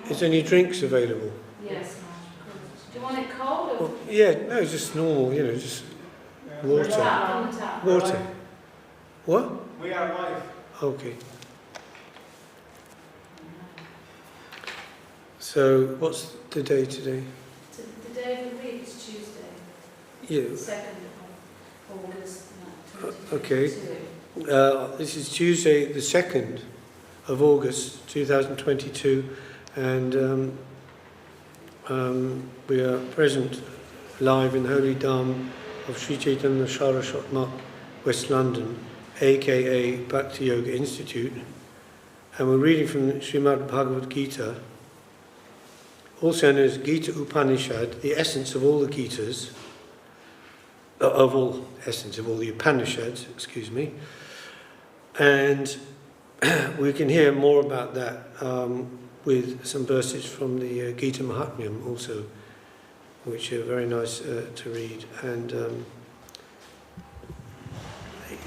Is there any drinks available? Yes. Do you want it cold or? Well, yeah, no, just normal, just water. Tap, from the tap. Water. What? We are live. Okay. So, what's the day today? The day of the week is Tuesday. Yeah. 2nd of August. Okay. This is Tuesday, the 2nd of August 2022, and we are present live in the Holy Dham of Sri Chaitanya Saraswat Mutt, West London, aka Bhakti Yoga Institute, and we're reading from Srimad Bhagavad Gita, also known as Gita Upanishad, the essence of all the Gitas, of all the Upanishads, excuse me. And we can hear more about that with some verses from the Gita Mahatmyam also, which are very nice to read. And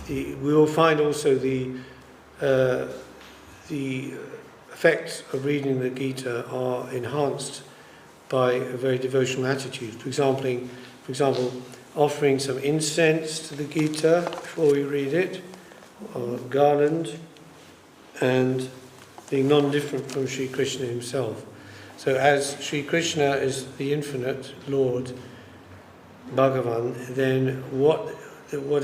we will find also the effects of reading the Gita are enhanced by a very devotional attitude. For example, offering some incense to the Gita before we read it, or garland, and being non-different from Sri Krishna himself. So as Sri Krishna is the infinite Lord, Bhagavan, then what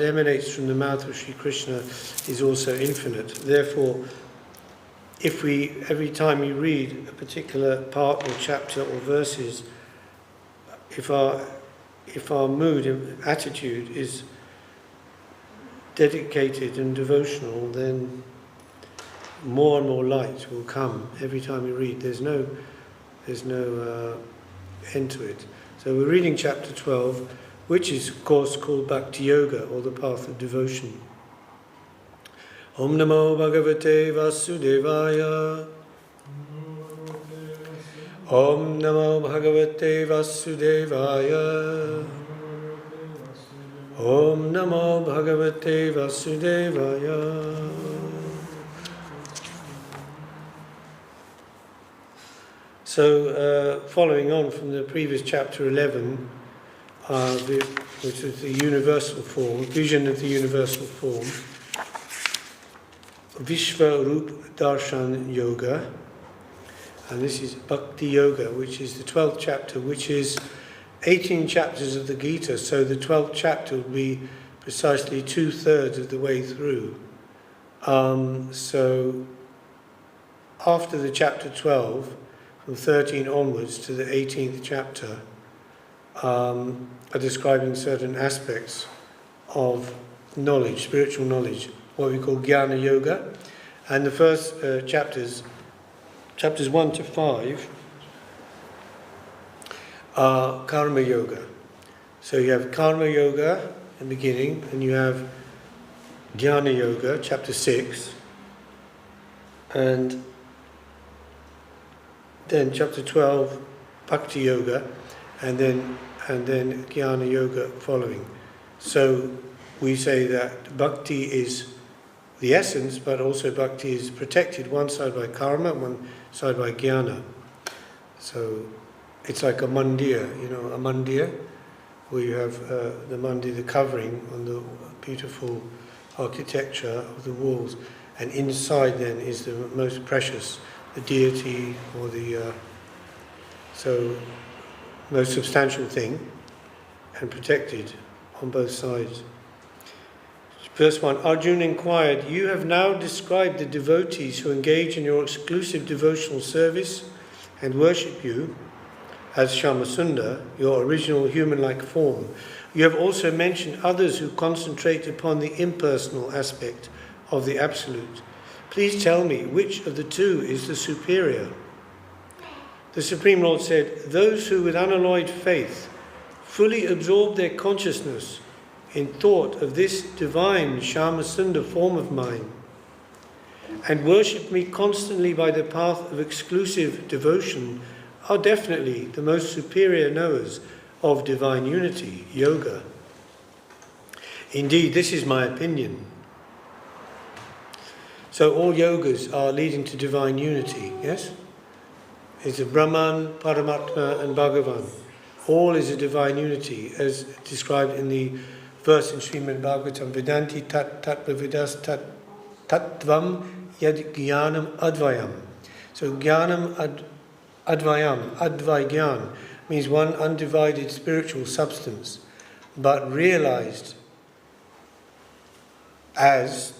emanates from the mouth of Sri Krishna is also infinite. Therefore, every time we read a particular part or chapter or verses, if our mood and attitude is dedicated and devotional, then more and more light will come every time we read. There's no end to it. So we're reading chapter 12, which is of course called Bhakti Yoga, or the path of devotion. Om Namo Bhagavate Vasudevaya. Om Namo Bhagavate Vasudevaya. Om Namo Bhagavate Vasudevaya. So, following on from the previous chapter 11, which is the universal form, vision of the universal form, Vishva Rup Darshan Yoga, and this is Bhakti Yoga, which is the 12th chapter, which is 18 chapters of the Gita, so the 12th chapter will be precisely 2/3 of the way through. So after the chapter 12, from 13 onwards to the 18th chapter, are describing certain aspects of knowledge, spiritual knowledge, what we call Jnana Yoga. And the first chapters 1 to 5, are Karma Yoga. So you have Karma Yoga in the beginning, and you have Jnana Yoga, chapter 6, and then chapter 12, Bhakti Yoga, and then Jnana Yoga following. So we say that Bhakti is the essence, but also Bhakti is protected one side by karma, one side by jnana. So it's like a mandir, a mandir, where you have the mandir, the covering on the beautiful architecture of the walls, and inside then is the most precious, the deity, or the most substantial thing, and protected on both sides. Verse 1, Arjuna inquired, "You have now described the devotees who engage in your exclusive devotional service and worship you as Shyamasundar, your original human-like form. You have also mentioned others who concentrate upon the impersonal aspect of the Absolute. Please tell me, which of the two is the superior?" The Supreme Lord said, "Those who with unalloyed faith fully absorb their consciousness in thought of this divine Shyamasundar form of mine, and worship me constantly by the path of exclusive devotion, are definitely the most superior knowers of divine unity, yoga. Indeed, this is my opinion." So all yogas are leading to divine unity, yes? is the Brahman, Paramatma and Bhagavan. All is a divine unity, as described in the verse in Srimad Bhagavatam, Vedanti tat pravidas tat tattvam yad jnanam advayam. So jnanam advayam, advaigyan, means one undivided spiritual substance, but realized as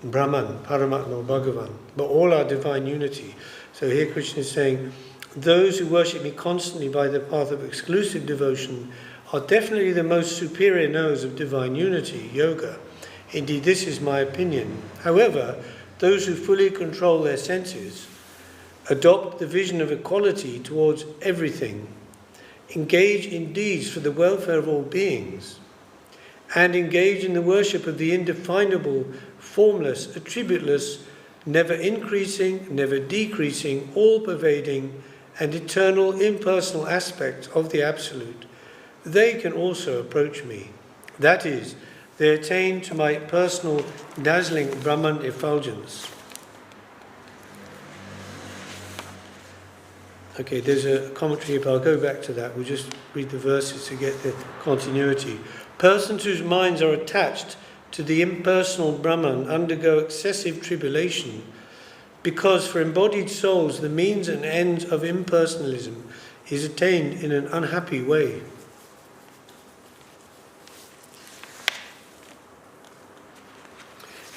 Brahman, Paramatma, Bhagavan, but all are divine unity. So here Krishna is saying, those who worship me constantly by the path of exclusive devotion are definitely the most superior knowers of divine unity, yoga. Indeed, this is my opinion. However, those who fully control their senses, adopt the vision of equality towards everything, engage in deeds for the welfare of all beings, and engage in the worship of the indefinable, formless, attributeless, never increasing, never decreasing, all-pervading, and eternal impersonal aspect of the Absolute, they can also approach me. That is, they attain to my personal dazzling Brahman effulgence. Okay, there's a commentary, but I'll go back to that. We'll just read the verses to get the continuity. Persons whose minds are attached to the impersonal Brahman undergo excessive tribulation, because for embodied souls the means and ends of impersonalism is attained in an unhappy way.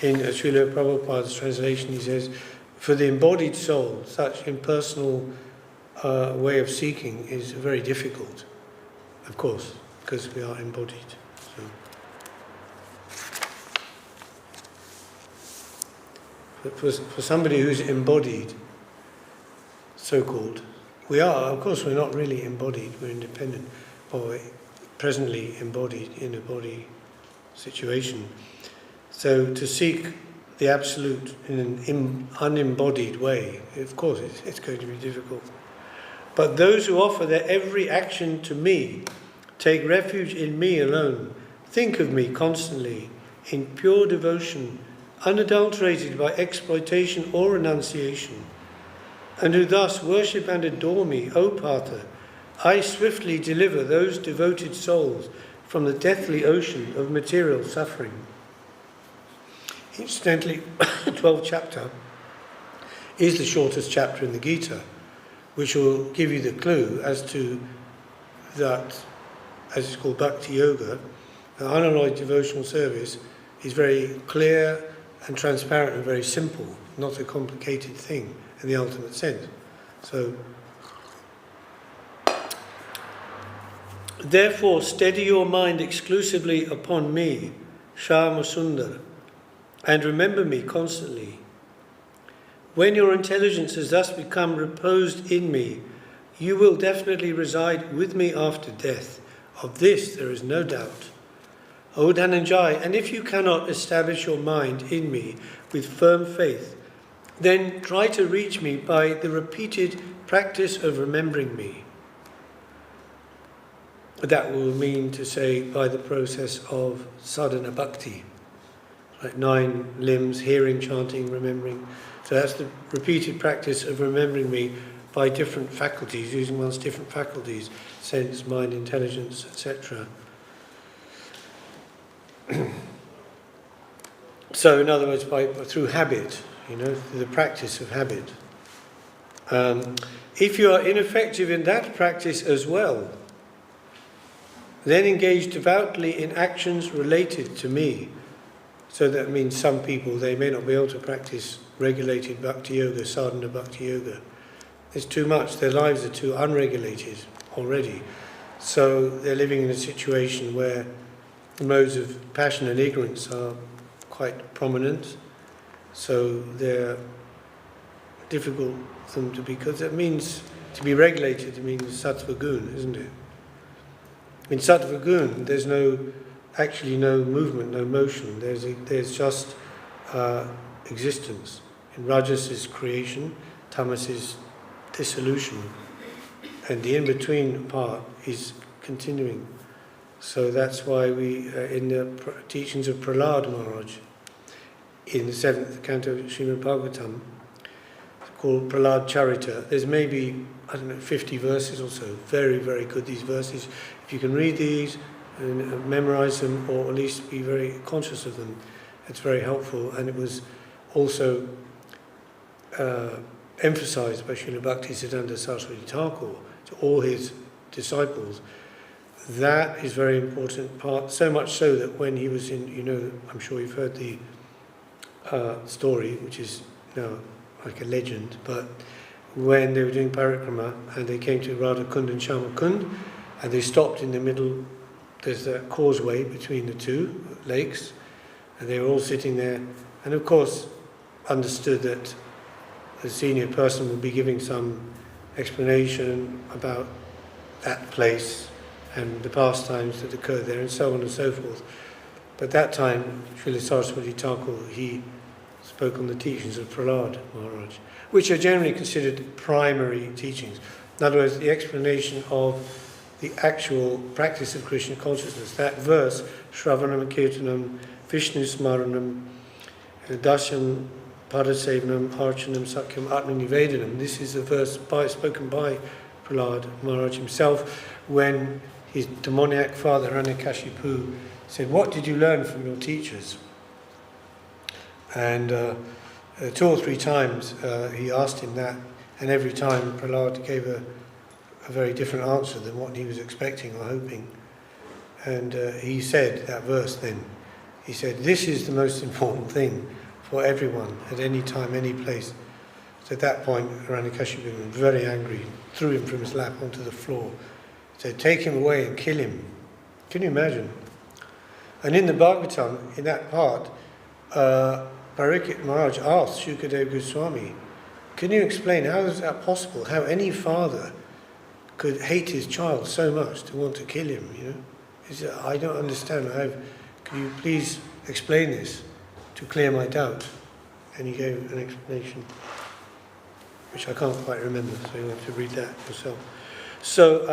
In Srila Prabhupada's translation, he says, for the embodied soul, such impersonal way of seeking is very difficult, of course, because we are embodied. But for somebody who's embodied, so-called, we are, of course we're not really embodied, we're independent, or we're presently embodied in a body situation. So to seek the Absolute in an unembodied way, of course it's going to be difficult. But those who offer their every action to me, take refuge in me alone, think of me constantly, in pure devotion, unadulterated by exploitation or renunciation, and who thus worship and adore me, O Partha, I swiftly deliver those devoted souls from the deathly ocean of material suffering. Incidentally, the 12th chapter is the shortest chapter in the Gita, which will give you the clue as to that, as it's called Bhakti Yoga, the unalloyed devotional service is very clear and transparent and very simple, not a complicated thing in the ultimate sense. So, therefore, steady your mind exclusively upon me, Shyama Sundar, and remember me constantly. When your intelligence has thus become reposed in me, you will definitely reside with me after death. Of this there is no doubt. O Dhananjay, and if you cannot establish your mind in me with firm faith, then try to reach me by the repeated practice of remembering me. That will mean to say by the process of sadhana bhakti, like 9 limbs, hearing, chanting, remembering. So that's the repeated practice of remembering me by different faculties, using one's different faculties, sense, mind, intelligence, etc. So, in other words, through habit, through the practice of habit. If you are ineffective in that practice as well, then engage devoutly in actions related to me. So that means some people, they may not be able to practice regulated bhakti yoga, sadhana bhakti yoga. It's too much, their lives are too unregulated already. So they're living in a situation where the modes of passion and ignorance are quite prominent. So they're difficult for them to be, because it means to be regulated, it means sattva gun, isn't it? In sattva gun, there's actually no movement, no motion. There's just existence. In rajas is creation, tamas is dissolution, and the in-between part is continuing. So that's why we, in the teachings of Prahlad Maharaj, in the 7th canto of Srimad Bhagavatam, called Prahlad Charita. There's maybe, 50 verses or so. Very, very good, these verses. If you can read these and memorize them, or at least be very conscious of them, it's very helpful. And it was also emphasized by Srila Bhaktisiddhanta Saraswati Thakur to all his disciples. That is very important part, so much so that when he was in, I'm sure you've heard the story, which is now like a legend, but when they were doing parikrama and they came to Radha Kund and Shama Kund, and they stopped in the middle, there's a causeway between the two lakes, and they were all sitting there, and of course understood that the senior person would be giving some explanation about that place and the pastimes that occurred there, and so on and so forth. But that time, Srila Saraswati Thakur, he spoke on the teachings of Prahlad Maharaj, which are generally considered primary teachings. In other words, the explanation of the actual practice of Krishna consciousness. That verse, Shravanam Kirtanam, Vishnu Smaranam, Dasham Padasevanam, Archanam Sakyam Atmanivedanam. This is a verse spoken by Prahlad Maharaj himself when his demoniac father, Hiranyakashipu, said, "What did you learn from your teachers?" And 2 or 3 times he asked him that, and every time Prahlad gave a very different answer than what he was expecting or hoping. And he said that verse then, he said, "This is the most important thing for everyone at any time, any place." So at that point, Hiranyakashipu was very angry, threw him from his lap onto the floor, said, "Take him away and kill him." Can you imagine? And in the Bhagavatam, in that part, Parikshit Maharaj asked Shukadeva Goswami, "Can you explain how is that possible? How any father could hate his child so much to want to kill him? He said, I don't understand. Can you please explain this to clear my doubt?" And he gave an explanation, which I can't quite remember, so you have to read that yourself. So,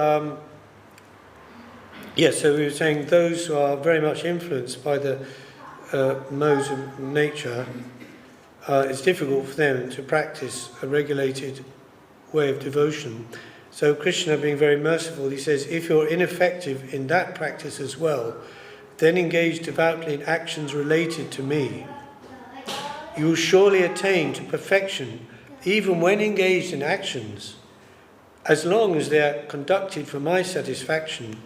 so we were saying those who are very much influenced by the modes of nature, it's difficult for them to practice a regulated way of devotion. So Krishna, being very merciful, he says, if you're ineffective in that practice as well, then engage devoutly in actions related to me. You will surely attain to perfection, even when engaged in actions, as long as they are conducted for my satisfaction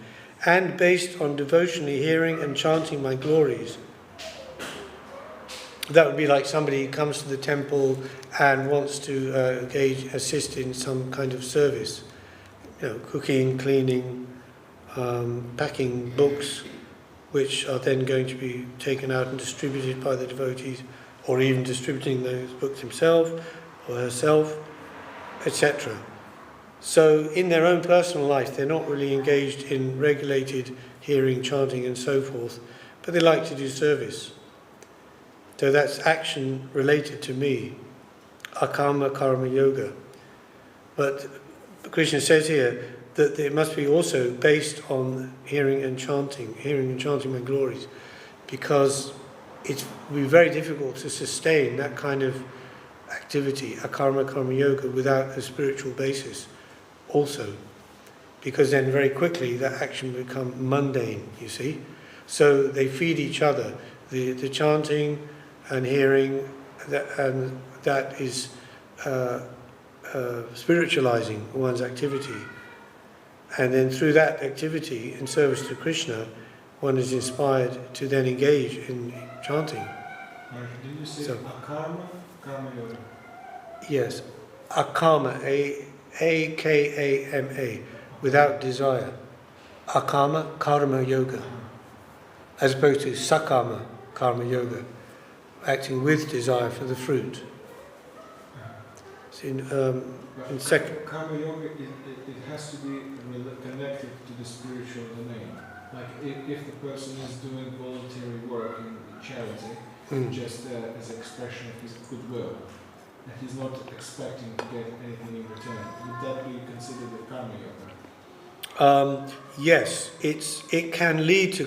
and based on devotionally hearing and chanting my glories. That would be like somebody who comes to the temple and wants to assist in some kind of service, cooking, cleaning, packing books, which are then going to be taken out and distributed by the devotees, or even distributing those books himself or herself, etc. So in their own personal life, they're not really engaged in regulated hearing, chanting and so forth, but they like to do service. So that's action related to me, akama karma yoga. But Krishna says here that it must be also based on hearing and chanting my glories, because it will be very difficult to sustain that kind of activity, akarma karma yoga, without a spiritual basis also, because then very quickly that action will become mundane, you see. So they feed each other, the chanting and hearing, that is spiritualizing one's activity. And then through that activity in service to Krishna, one is inspired to then engage in chanting. Did you say akarma, karma yoga? Yes, akama, A-K-A-M-A, without desire. Akama karma yoga, as opposed to sakama karma yoga, acting with desire for the fruit. It's in second. Karma yoga, it has to be connected to the spiritual domain. Like if the person is doing voluntary work in charity, just as an expression of his goodwill, and he's not expecting to get anything in return, would that be considered a karma yoga? Yes, it can lead to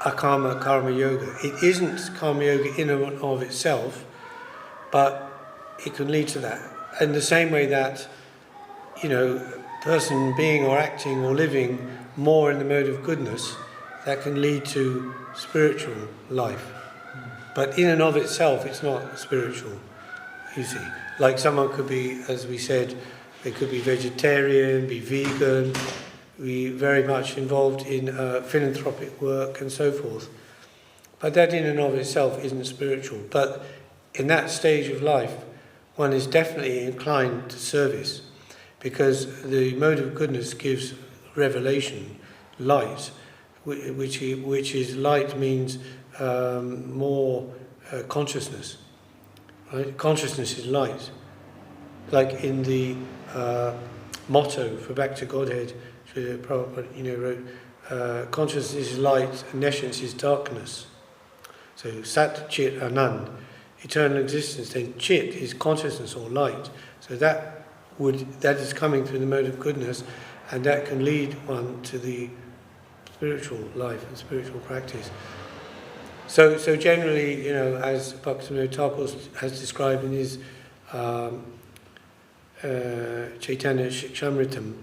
akama karma yoga. It isn't karma yoga in and of itself, but it can lead to that. In the same way that, person being or acting or living more in the mode of goodness, that can lead to spiritual life. But in and of itself, it's not spiritual, you see. Like someone could be, as we said, they could be vegetarian, be vegan, be very much involved in philanthropic work and so forth. But that in and of itself isn't spiritual. But in that stage of life, one is definitely inclined to service, because the mode of goodness gives revelation, light, which is light means more consciousness. Right? Consciousness is light. Like in the motto for Back to Godhead, Prabhupada wrote, consciousness is light and nescience is darkness. So Sat, Chit, Anand, eternal existence. Then Chit is consciousness or light. So that is coming through the mode of goodness, and that can lead one to the spiritual life and spiritual practice. So generally, as Bhaktivinoda Thakur has described in his Chaitanya Shikshamritam,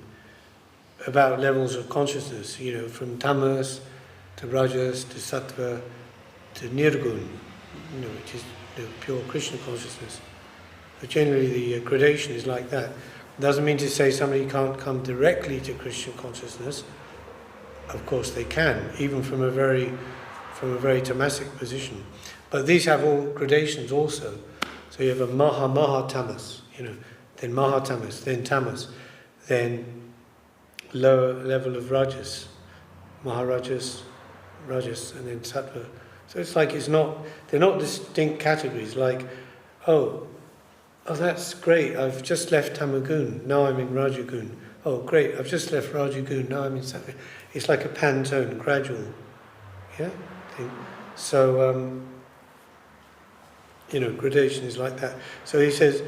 about levels of consciousness, from tamas to rajas to sattva to nirgun, which is the pure Krishna consciousness. But generally the gradation is like that. Doesn't mean to say somebody can't come directly to Krishna consciousness. Of course they can, even from a very tamasic position. But these have all gradations also. So you have a maha tamas, then maha tamas, then tamas, then lower level of rajas, maharajas, rajas, and then sattva. So it's like they're not distinct categories, like, oh, that's great, I've just left Tamagun, now I'm in Rajagun. Oh, great, I've just left Rajagun, now I'm in Sattva. It's like a pantone, gradual, thing. So, gradation is like that. So he says,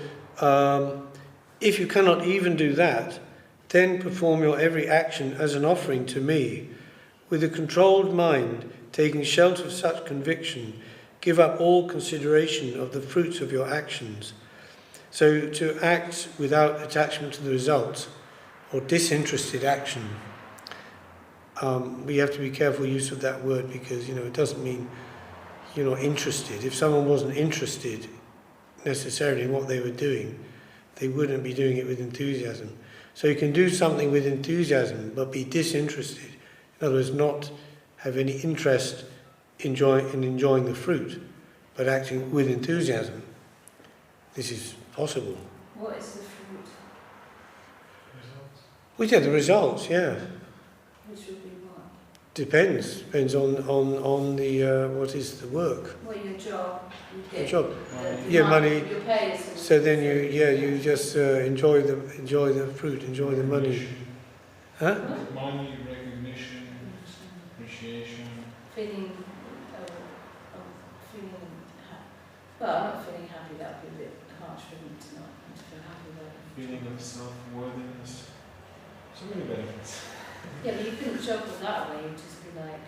if you cannot even do that, then perform your every action as an offering to me. With a controlled mind, taking shelter of such conviction, give up all consideration of the fruits of your actions. So to act without attachment to the result, or disinterested action, we have to be careful use of that word, because it doesn't mean you're not interested. If someone wasn't interested necessarily in what they were doing, they wouldn't be doing it with enthusiasm. So you can do something with enthusiasm but be disinterested. In other words, not have any interest in enjoying the fruit, but acting with enthusiasm. This is possible. What is the fruit? We get the results, yeah. Which would be what? Depends on the what is the work. Well, your job. You Your get job. the money. Your pay is. So then you just enjoy the fruit, enjoy the money. Huh? Money, recognition, appreciation. Feeling well, I'm not feeling happy. That would be a bit harsh for me to not to feel happy about it. Feeling of self-worthiness. So many benefits. Yeah, but you couldn't juggle that way. You'd just be like.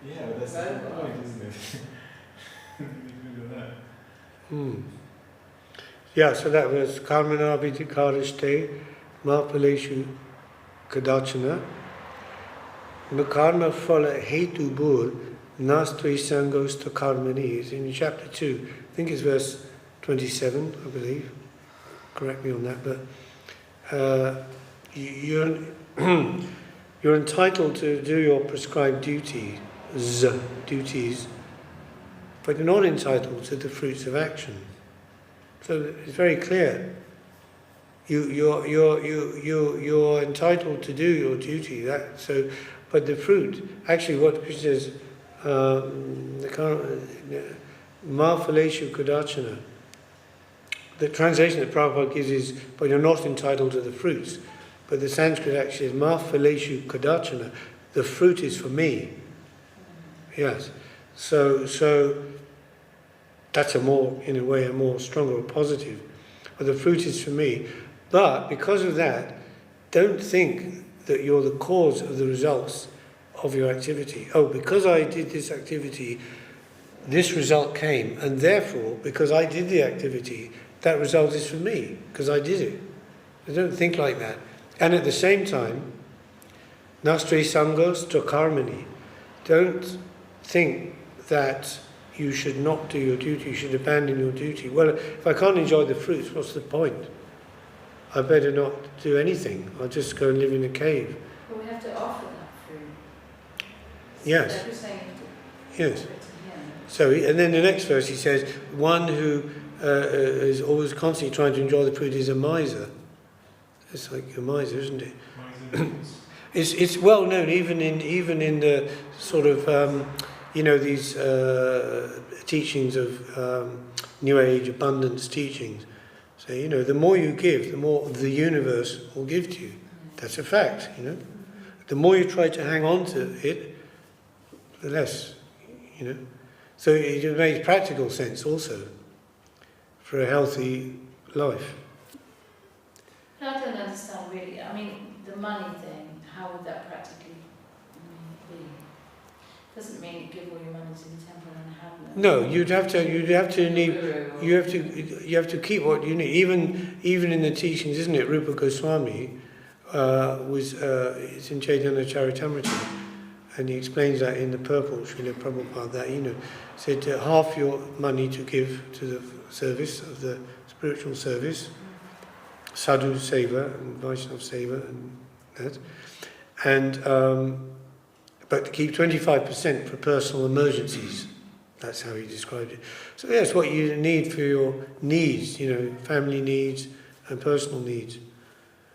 Yeah, that's the whole point, isn't it? You do that. Yeah, so that was Karmana Vidhikarishte Mahapaleshu Kadachana Nakarma Phala Hetu Bur Nastri Sangos to Karmani. It's in chapter 2. I think it's verse 27, I believe. Correct me on that, but you're entitled to do your prescribed duties, but you're not entitled to the fruits of action. So it's very clear. You're entitled to do your duty. But the fruit, actually, what Krishna says, Mahaphaleshu Kadachana. The translation that Prabhupada gives is, but you're not entitled to the fruits. But the Sanskrit actually is Mahaphaleshu Kadachana. The fruit is for me. Yes. So that's a more stronger positive. But the fruit is for me. But because of that, don't think that you're the cause of the results of your activity. Oh, because I did this activity, this result came, and therefore, because I did the activity, that result is for me, because I did it. I don't think like that. And at the same time, Nastri Sangos to Karmani. Don't think that you should not do your duty, you should abandon your duty. Well, if I can't enjoy the fruits, what's the point? I better not do anything. I'll just go and live in a cave. But we have to offer that fruit. Yes. So saying Yes. offer it to him. So, and then the next verse he says, one who is always constantly trying to enjoy the fruit is a miser. It's like a miser, isn't it? It's well known even in the sort of these teachings of New Age abundance teachings. So the more you give, the more the universe will give to you. That's a fact. The more you try to hang on to it, the less. So it makes practical sense also for a healthy life. No, I don't understand really. I mean, the money thing, how would that practically be? Doesn't mean you give all your money to the temple and have no. No, you have to keep what you need. Even in the teachings, isn't it? Rupa Goswami it's in Tridandi Charitamrita, and he explains that in the purport, Srila Prabhupada, that said half your money to give to the service of the spiritual service, sadhu seva and Vaishnava seva and that, and but to keep 25% for personal emergencies. That's how he described it. So that's what you need for your needs, family needs and personal needs.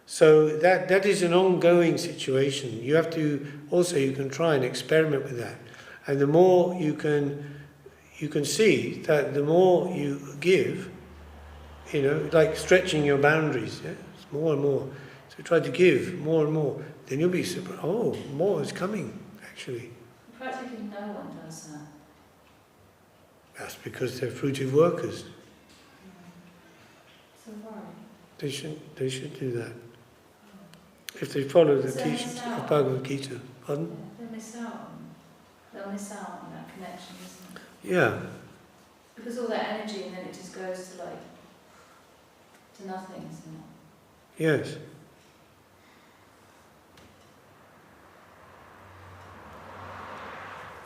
So that is an ongoing situation. You have to you can try and experiment with that, and the more you can see that the more you give, like stretching your boundaries. Yeah? It's more and more. So try to give more and more. Then you'll be surprised. Oh, more is coming. Actually, practically no one does that. That's because they're fruitive workers. So why? They should do that. If they follow the teachings of Bhagavad Gita. Pardon? They'll miss out on that connection, isn't it? Yeah. Because all that energy and then it just goes to nothing, isn't it? Yes.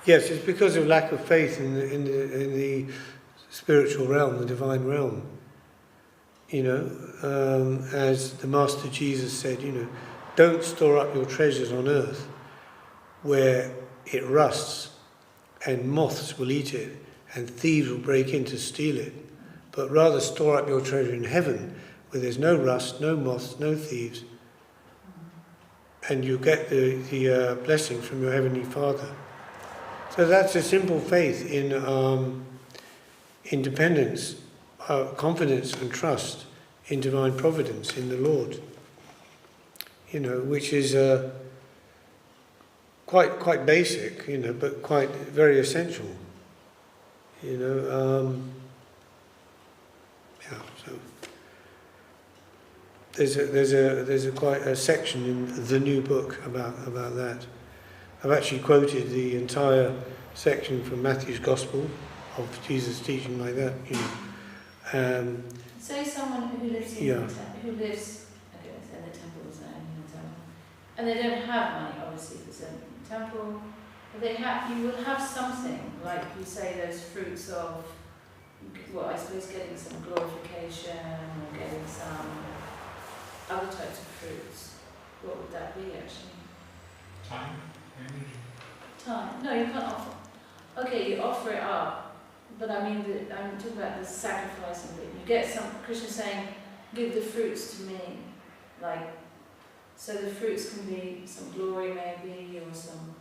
Yes, it's because of lack of faith in the spiritual realm, the divine realm. As the Master Jesus said, don't store up your treasures on earth where it rusts and moths will eat it and thieves will break in to steal it, but rather store up your treasure in heaven where there's no rust, no moths, no thieves, and you get the blessing from your Heavenly Father. So that's a simple faith in independence, confidence and trust in divine providence, in the Lord. Which is quite basic, but quite very essential. So there's a quite a section in the new book about that. I've actually quoted the entire section from Matthew's Gospel of Jesus teaching like that. Say someone who lives in the temple, and they don't have money, obviously, if it's a temple, but you will have something, like you say, those fruits of, I suppose getting some glorification or getting some other types of fruits. What would that be, actually? Time, energy. Time. No, you can't offer. Okay, you offer it up, but I'm talking about the sacrificing bit. You get Krishna saying, give the fruits to me, so the fruits can be some glory maybe, or some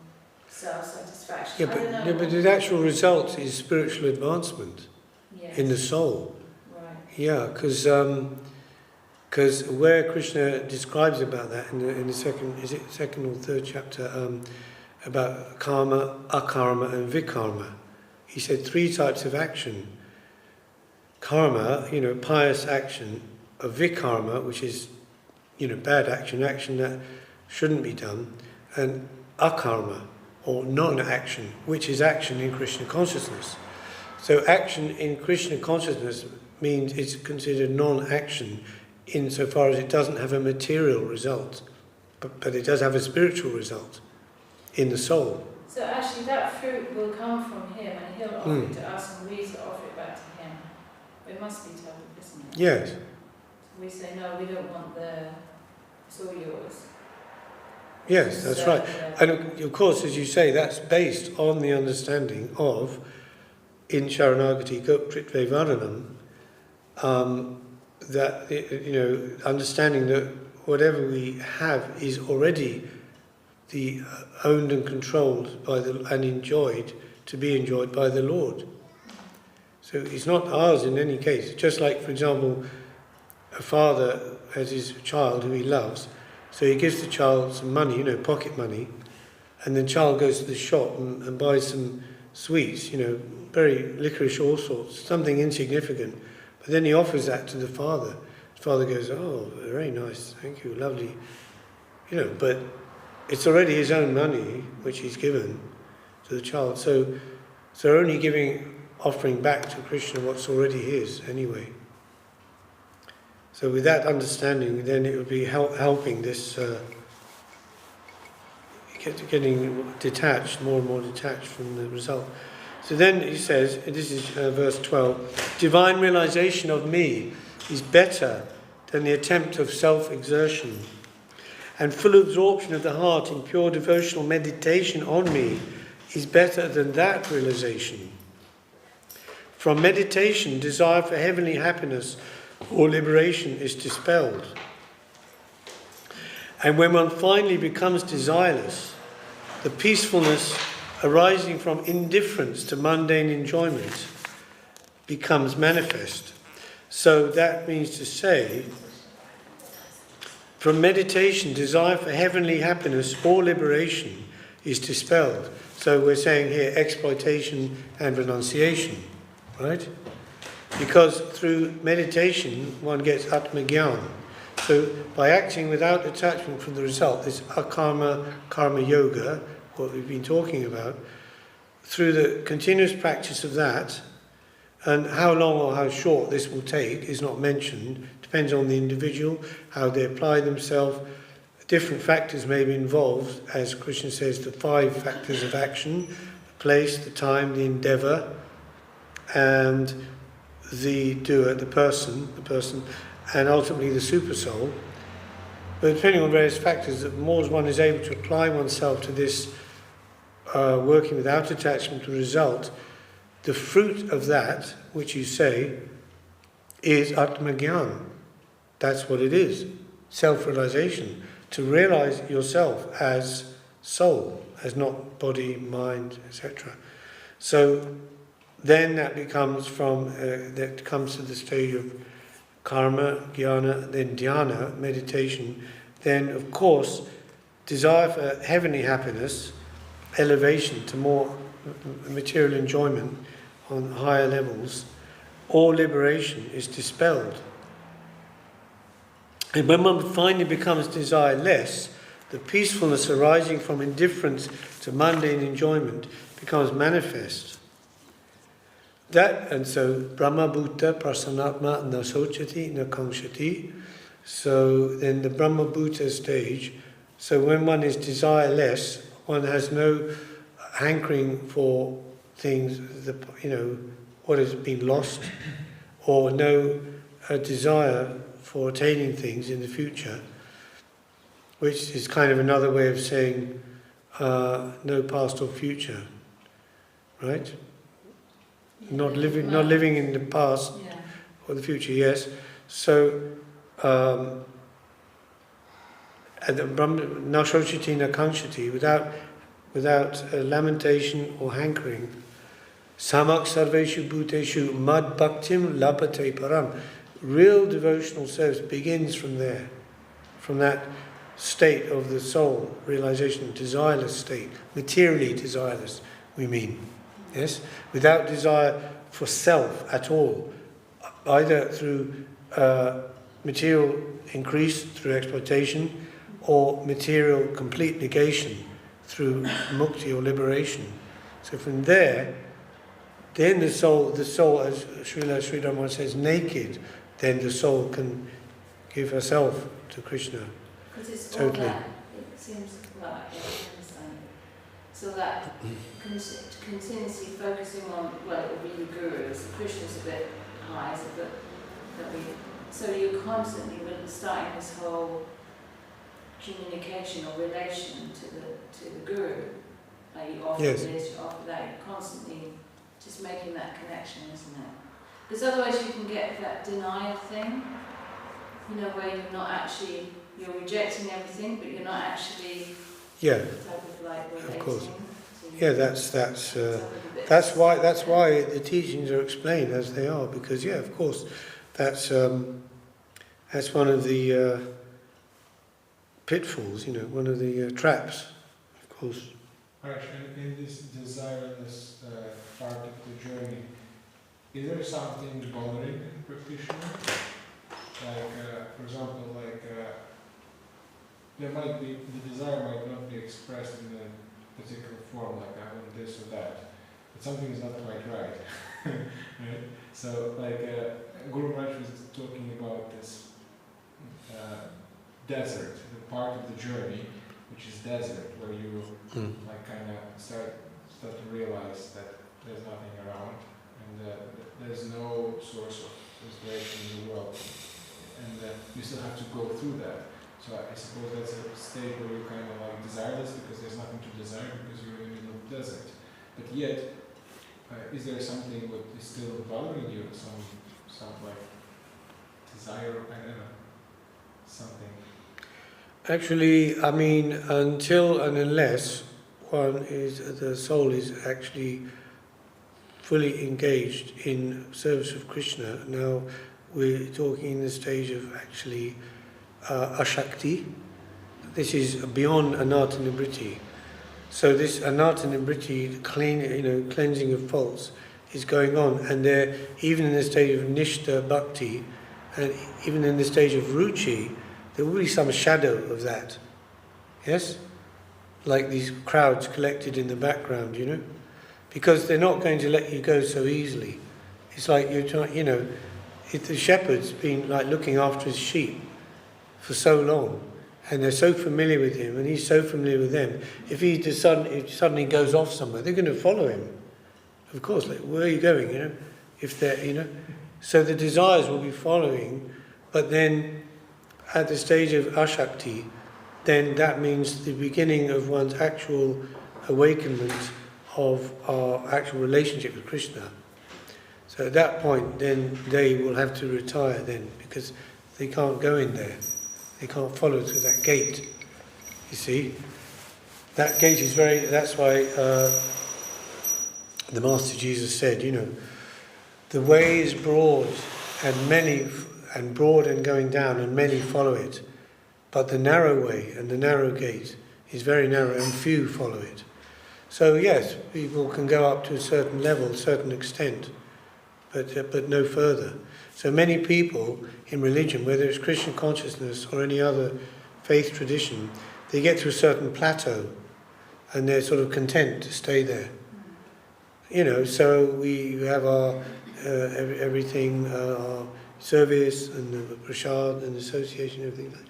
self-satisfaction. But the actual result is spiritual advancement in the soul. Right. Yeah, because where Krishna describes about that in the second or third chapter, about karma, akarma and vikarma, he said 3 types of action. Karma, pious action, a vikarma, which is bad action that shouldn't be done, and akarma, or non-action, which is action in Krishna consciousness. So action in Krishna consciousness means it's considered non-action insofar as it doesn't have a material result, but it does have a spiritual result in the soul. So actually that fruit will come from him and he'll offer it to us and we to offer it back to him. It must be total, isn't it? Yes. So we say, no, we don't want it's all yours. Yes, that's So, right. And of course, as you say, that's based on the understanding of, in Sharanagati Gopritve Varanam, that, understanding that whatever we have is already the owned and controlled by and enjoyed, to be enjoyed by the Lord. So it's not ours in any case. Just like, for example, a father has his child who he loves, so he gives the child some money, pocket money, and the child goes to the shop and buys some sweets, very licorice, all sorts, something insignificant. But then he offers that to the father. The father goes, oh, very nice, thank you, lovely. But it's already his own money which he's given to the child. So only offering back to Krishna what's already his anyway. So with that understanding, then it would be helping this, getting detached, more and more detached from the result. So then he says, this is verse 12, divine realization of me is better than the attempt of self-exertion, and full absorption of the heart in pure devotional meditation on me is better than that realization. From meditation, desire for heavenly happiness or liberation is dispelled. And when one finally becomes desireless, the peacefulness arising from indifference to mundane enjoyment becomes manifest. So that means to say, from meditation, desire for heavenly happiness or liberation is dispelled. So we're saying here exploitation and renunciation, right? Because through meditation one gets Atma-gyan. So by acting without attachment from the result, this akarma karma yoga, what we've been talking about, through the continuous practice of that, and how long or how short this will take is not mentioned, depends on the individual, how they apply themselves. Different factors may be involved, as Krishna says, the 5 factors of action: the place, the time, the endeavour, and the doer, the person, and ultimately the super soul. But depending on various factors, the more one is able to apply oneself to this working without attachment to the result, the fruit of that, which you say, is Atma-gyan. That's what it is. Self-realization. To realize yourself as soul, as not body, mind, etc. So then that becomes that comes to the stage of karma, jnana, then dhyana, meditation. Then, of course, desire for heavenly happiness, elevation to more material enjoyment on higher levels, or liberation is dispelled. And when one finally becomes desireless, the peacefulness arising from indifference to mundane enjoyment becomes manifest. And so Brahma Bhuta Prasanatma na Sochati na Kangshati. So then the Brahma Bhuta stage, so when one is desireless, one has no hankering for things, what has been lost, or no desire for attaining things in the future, which is kind of another way of saying no past or future, right? Not living in the past or the future, yes. So Nashochiti Nakangshati, without lamentation or hankering. Samak sarveshu bhuteshu mad bhaktim labate param. Real devotional service begins from there, from that state of the soul, realization, desireless state, materially desireless, we mean. Yes? Without desire for self at all, either through material increase through exploitation, or material complete negation through mukti or liberation. So from there, then the soul, as Srila Sridhar Maharaj says, naked, then the soul can give herself to Krishna. Because it's Totally. all that, it seems like, yeah, I understand it. So that continuously focusing on, well, it will be the gurus, Krishna's a bit high, so you're constantly starting this whole communication or relation to the guru. Like you offer Yes. this, you offer that, you're constantly just making that connection, isn't it? Because otherwise you can get that denial thing, you know, where you're rejecting everything, but you're not actually Yeah, type of like relating. course. So you- yeah, that's why the teachings are explained as they are, because yeah, of course, that's one of the pitfalls, you know, one of the traps, of course. Actually, in this desireless part of the journey, is there something bothering the practitioner? Like, for example, there might be, the desire might not be expressed in a particular form, like I want this or that, but something is not quite right. Right? So, Guru Maharaj was talking about this desert, the part of the journey which is desert, where you kind of start to realize that there's nothing around and there's no source of inspiration in the world, and you still have to go through that. So I suppose that's a state where you're kind of like desireless because there's nothing to desire because you're in the middle of the desert. But yet, is there something that is still bothering you? Some like desire, I don't know, something. Actually, I mean, until and unless the soul is actually fully engaged in service of Krishna. Now, we're talking in the stage of actually ashakti. This is beyond anartha nibriti. So this anartha nibriti, cleansing of faults, is going on, and they're even in the stage of nishta bhakti, and even in the stage of ruchi, there will be some shadow of that. Yes? Like these crowds collected in the background, you know? Because they're not going to let you go so easily. It's like you're trying, if the shepherd's been like looking after his sheep for so long, and they're so familiar with him, and he's so familiar with them, if he suddenly goes off somewhere, they're going to follow him. Of course, like, where are you going, If they're, So the desires will be following, but then at the stage of ashakti, then that means the beginning of one's actual awakenment of our actual relationship with Krishna. So at that point, then they will have to retire then, because they can't go in there. They can't follow through that gate. You see? That gate is that's why the Master Jesus said, the way is broad and broad and going down, and many follow it. But the narrow way and the narrow gate is very narrow, and few follow it. So yes, people can go up to a certain level, a certain extent, but no further. So many people in religion, whether it's Christian consciousness or any other faith tradition, they get to a certain plateau, and they're sort of content to stay there. So we have our everything, our service and the prasad and association, everything like that.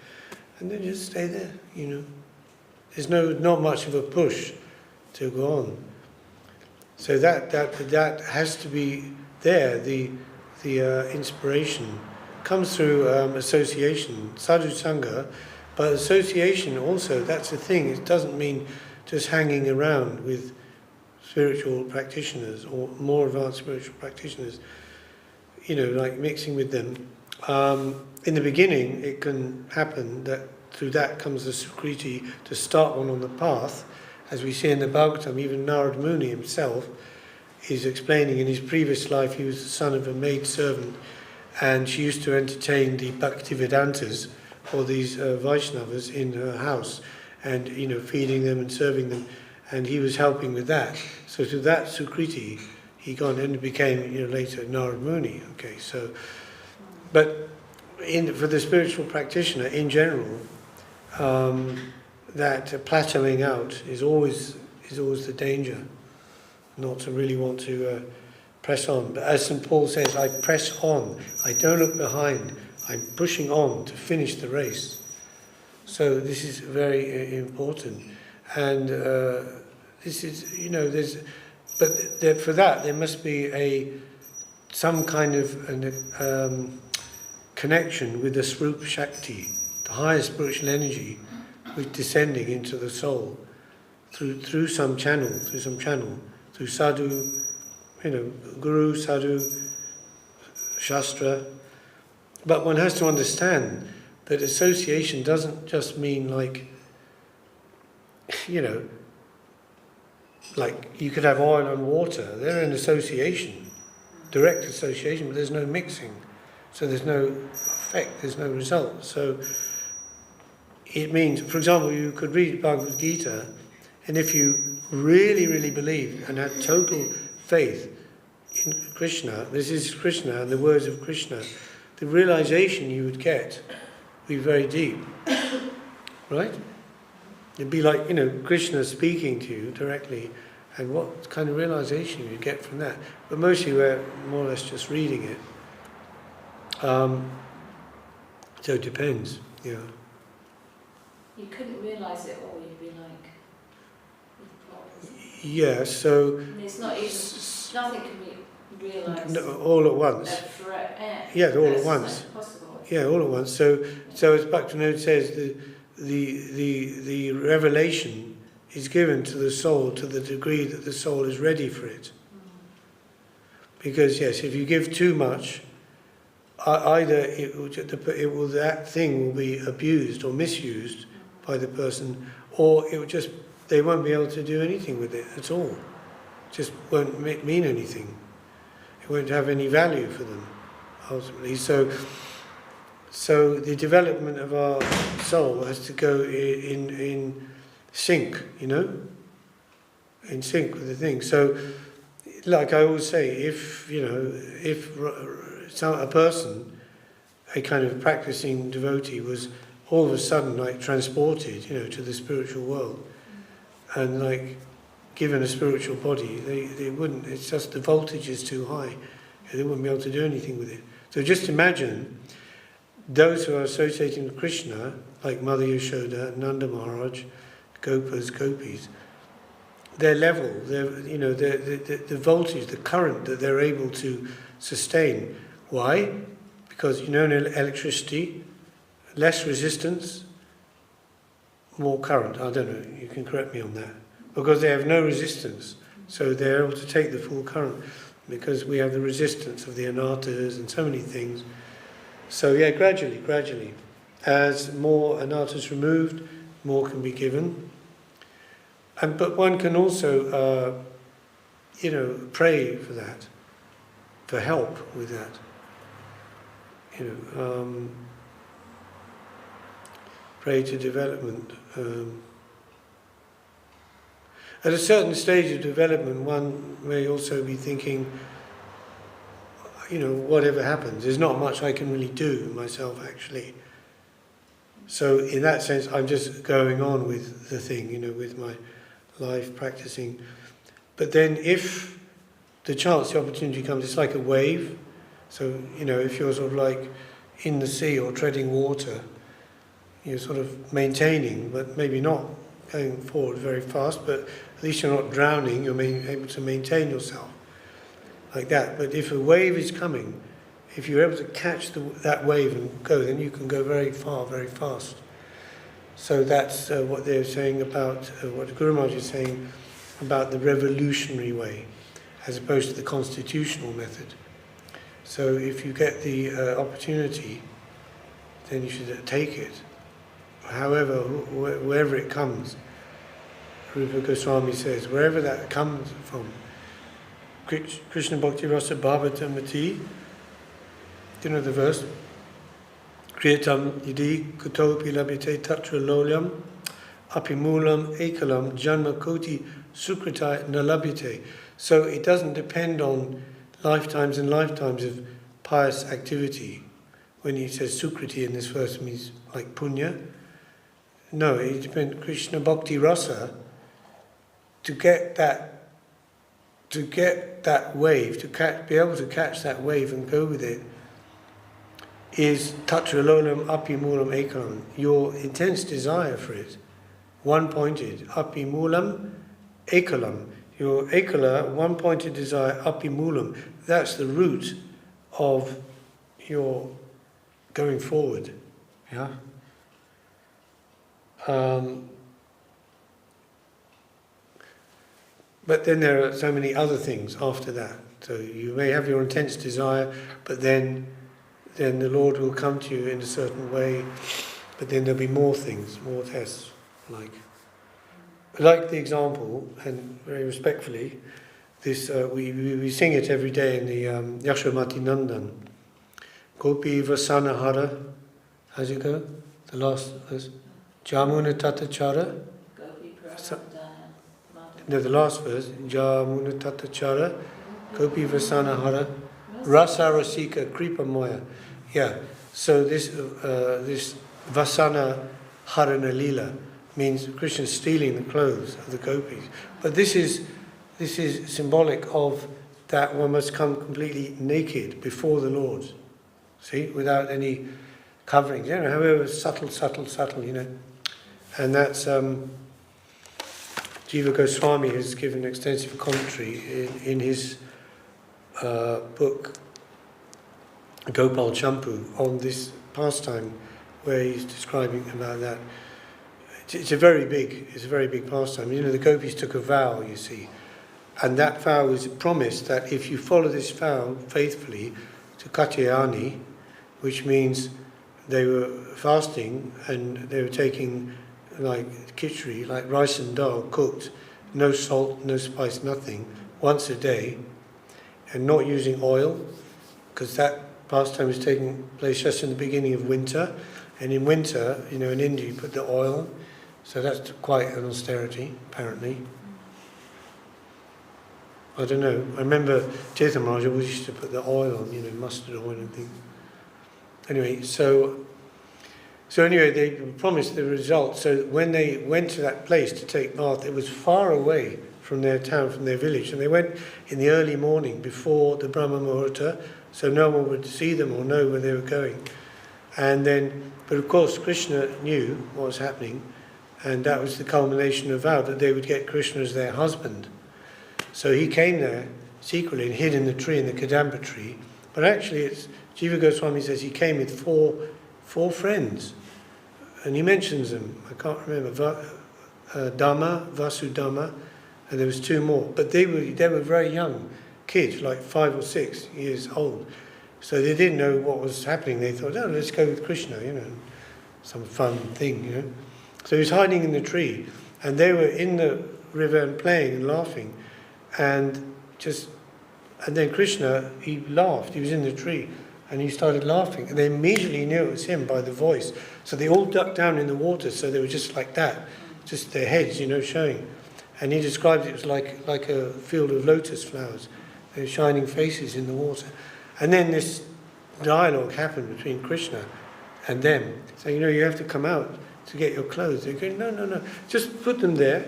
And then just stay there, There's not much of a push to go on. So that has to be there. The inspiration comes through association, sadhu sangha, but association also, that's the thing. It doesn't mean just hanging around with spiritual practitioners or more advanced spiritual practitioners, like mixing with them. In the beginning, it can happen that through that comes the sukriti to start one on the path. As we see in the Bhagavatam, even Narad Muni himself is explaining in his previous life he was the son of a maid servant, and she used to entertain the Bhaktivedantas, or these Vaishnavas, in her house, and feeding them and serving them, and he was helping with that. So through that sukriti, he gone and became later Narad Muni. Okay, so, but for the spiritual practitioner in general, that plateauing out is always the danger. Not to really want to Press on. But as St. Paul says, I press on. I don't look behind. I'm pushing on to finish the race. So this is very important. And this is, for that there must be some kind of connection with the Srup Shakti, the higher spiritual energy, which descending into the soul through some channel, through sadhu, guru, sadhu, shastra. But one has to understand that association doesn't just mean like you could have oil and water. They're an association, direct association, but there's no mixing. So there's no effect, there's no result. So it means, for example, you could read Bhagavad Gita, and if you really, really believe and had total faith in Krishna, this is Krishna and the words of Krishna, the realization you would get would be very deep. Right? It'd be like, Krishna speaking to you directly, and what kind of realization you get from that. But mostly we're more or less just reading it. So it depends, You couldn't realise it all, you'd be like... Yeah, so... And it's not even... Nothing can be realised... No, all at once. Yeah, all at once. Possible. Yeah, all at once. So as Bhaktivinoda says, the revelation is given to the soul to the degree that the soul is ready for it. Because yes, if you give too much, either that thing will be abused or misused by the person, or they won't be able to do anything with it at all. It just won't mean anything. It won't have any value for them, ultimately. So the development of our soul has to go in sync, in sync with the thing. So, like I always say, if a person, a kind of practicing devotee, was all of a sudden like transported, to the spiritual world, and like given a spiritual body, they wouldn't. It's just the voltage is too high. They wouldn't be able to do anything with it. So just imagine those who are associating with Krishna, like Mother Yashoda, Nanda Maharaj, Gopas, Gopis, their level, the voltage, the current that they're able to sustain. Why? Because in electricity, less resistance, more current. I don't know, you can correct me on that. Because they have no resistance, so they're able to take the full current, because we have the resistance of the anartas and so many things. So yeah, gradually, as more anartas removed, more can be given. But one can also, pray for that, for help with that. Pray to development. At a certain stage of development, one may also be thinking, whatever happens, there's not much I can really do myself, actually. So in that sense, I'm just going on with the thing, with my life, practicing. But then if the opportunity comes, it's like a wave. So, if you're sort of like in the sea or treading water, you're sort of maintaining, but maybe not going forward very fast, but at least you're not drowning, you're able to maintain yourself like that. But if a wave is coming, if you're able to catch that wave and go, then you can go very far, very fast. So that's what they're saying about, what Guru Maharaj is saying about the revolutionary way, as opposed to the constitutional method. So if you get the opportunity, then you should take it. However, wherever it comes, Rupa Goswami says, wherever that comes from, Krishna Bhakti Rasa Bhavatamati, the verse, Kriyatam yidi kutopi labhite tatra lolyam apimulam ekalam janma koti sukritai nalabhite. So it doesn't depend on lifetimes and lifetimes of pious activity. When he says sukriti in this verse, means like punya. No, it depends. Krishna Bhakti Rasa, to to get that wave, be able to catch that wave and go with it, is tatralolam apimulam ekalam, your intense desire for it, one-pointed, apimulam ekalam, your ekala, one-pointed desire, apimulam, that's the root of your going forward. Yeah. But then there are so many other things after that. So you may have your intense desire, but then the Lord will come to you in a certain way. But then there'll be more things, more tests, like the example, and very respectfully, this we sing it every day in the Yashodamati Nandan. Gopi Vasana Hara. How's it go? The last verse. Jamuna Tatachara. No, the last verse. Jamuna Tatachara. Gopi Vasana Hara. Rasa Rasika Kripa Moya. Yeah. So this Vasana Harana Lila means Krishna stealing the clothes of the gopis. But this is symbolic of that one must come completely naked before the Lord. See, without any coverings, however subtle, and that's Jiva Goswami has given extensive commentary in his book Gopal Champu on this pastime, where he's describing about that. It's a very big pastime. The gopis took a vow, you see, and that vow was promised that if you follow this vow faithfully to Katyayani, which means they were fasting and they were taking like khichdi, like rice and dal cooked, no salt, no spice, nothing, once a day, and not using oil, because that pastime is taking place just in the beginning of winter, and in winter, in India you put the oil, so that's quite an austerity, apparently. I don't know, I remember Chaitanya Maharaj always used to put the oil on, mustard oil and things. Anyway, so anyway, they promised the result. So when they went to that place to take bath, it was far away from their town, from their village, and they went in the early morning before the Brahma Muhurta, so no one would see them or know where they were going. And then, but of course, Krishna knew what was happening, and that was the culmination of vow that they would get Krishna as their husband. So he came there secretly and hid in the tree, in the Kadamba tree. But actually, it's Jiva Goswami says he came with four friends, and he mentions them. I can't remember, Dhamma, Vasudhamma, and there was two more. But they were very young kids, like 5 or 6 years old. So they didn't know what was happening. They thought, oh, let's go with Krishna, some fun thing, So he was hiding in the tree, and they were in the river and playing and laughing, and then Krishna, he laughed. He was in the tree, and he started laughing, and they immediately knew it was him by the voice. So they all ducked down in the water, so they were just like that, just their heads, showing. And he described it was like a field of lotus flowers, their shining faces in the water. And then this dialogue happened between Krishna and them, saying, you have to come out to get your clothes. They're going, no, just put them there,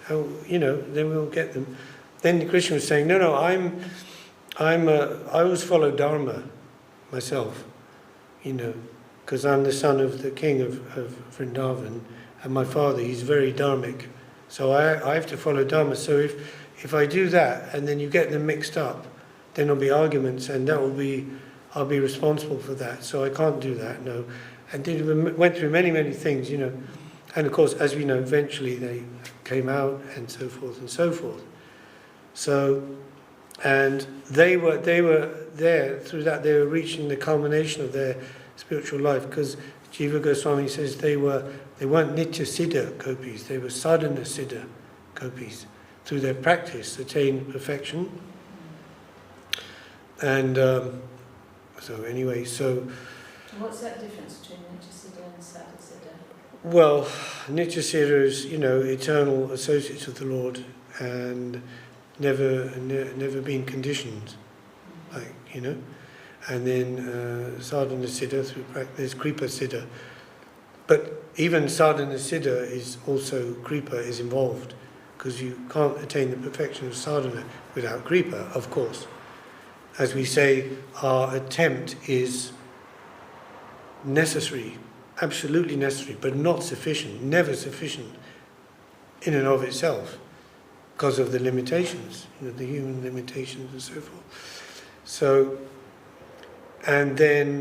then we'll get them. Then Krishna was saying, no, I always follow Dharma myself, because I'm the son of the king of Vrindavan, and my father, he's very dharmic. So I have to follow Dharma. So if I do that, and then you get them mixed up, then there'll be arguments, and I'll be responsible for that. So I can't do that, no. And went through many, many things, And of course, as we know, eventually they came out, and so forth and so forth. So, and they were there, through that they were reaching the culmination of their spiritual life, because Jiva Goswami says they weren't Nitya Siddha gopis, they were Sadhana Siddha gopis. Through their practice, attain perfection. And so what's that difference between Nitya Siddha and Sadhana Siddha? Well, Nitya Siddha is, eternal associates of the Lord, and never been conditioned, and then Sadhana Siddha through practice, Kripa Siddha. But even Sadhana Siddha is also, Kripa is involved, because you can't attain the perfection of sadhana without kripa, of course. As we say, our attempt is necessary, absolutely necessary, but not sufficient, never sufficient in and of itself, because of the limitations, the human limitations and so forth. So, and then,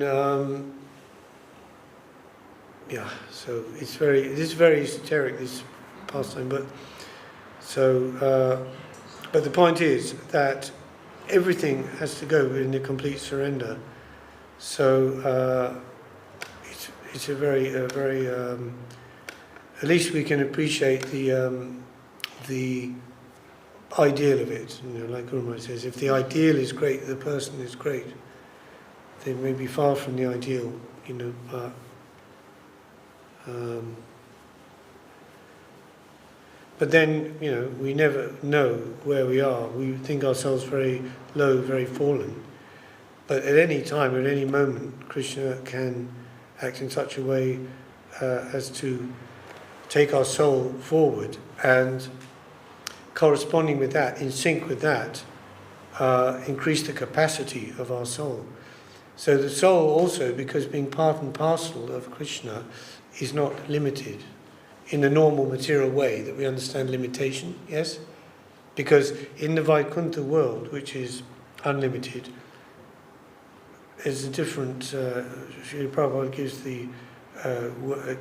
so it is very esoteric, this pastime, but the point is that everything has to go in a complete surrender. So it's a very at least we can appreciate the ideal of it. Like Guru Maharaj says, if the ideal is great, the person is great. They may be far from the ideal, but then, we never know where we are. We think ourselves very low, very fallen. But at any time, at any moment, Krishna can act in such a way as to take our soul forward, and corresponding with that, in sync with that, increase the capacity of our soul. So the soul also, because being part and parcel of Krishna, is not limited in the normal material way that we understand limitation, yes? Because in the Vaikuntha world, which is unlimited, is a different, Srila Prabhupada gives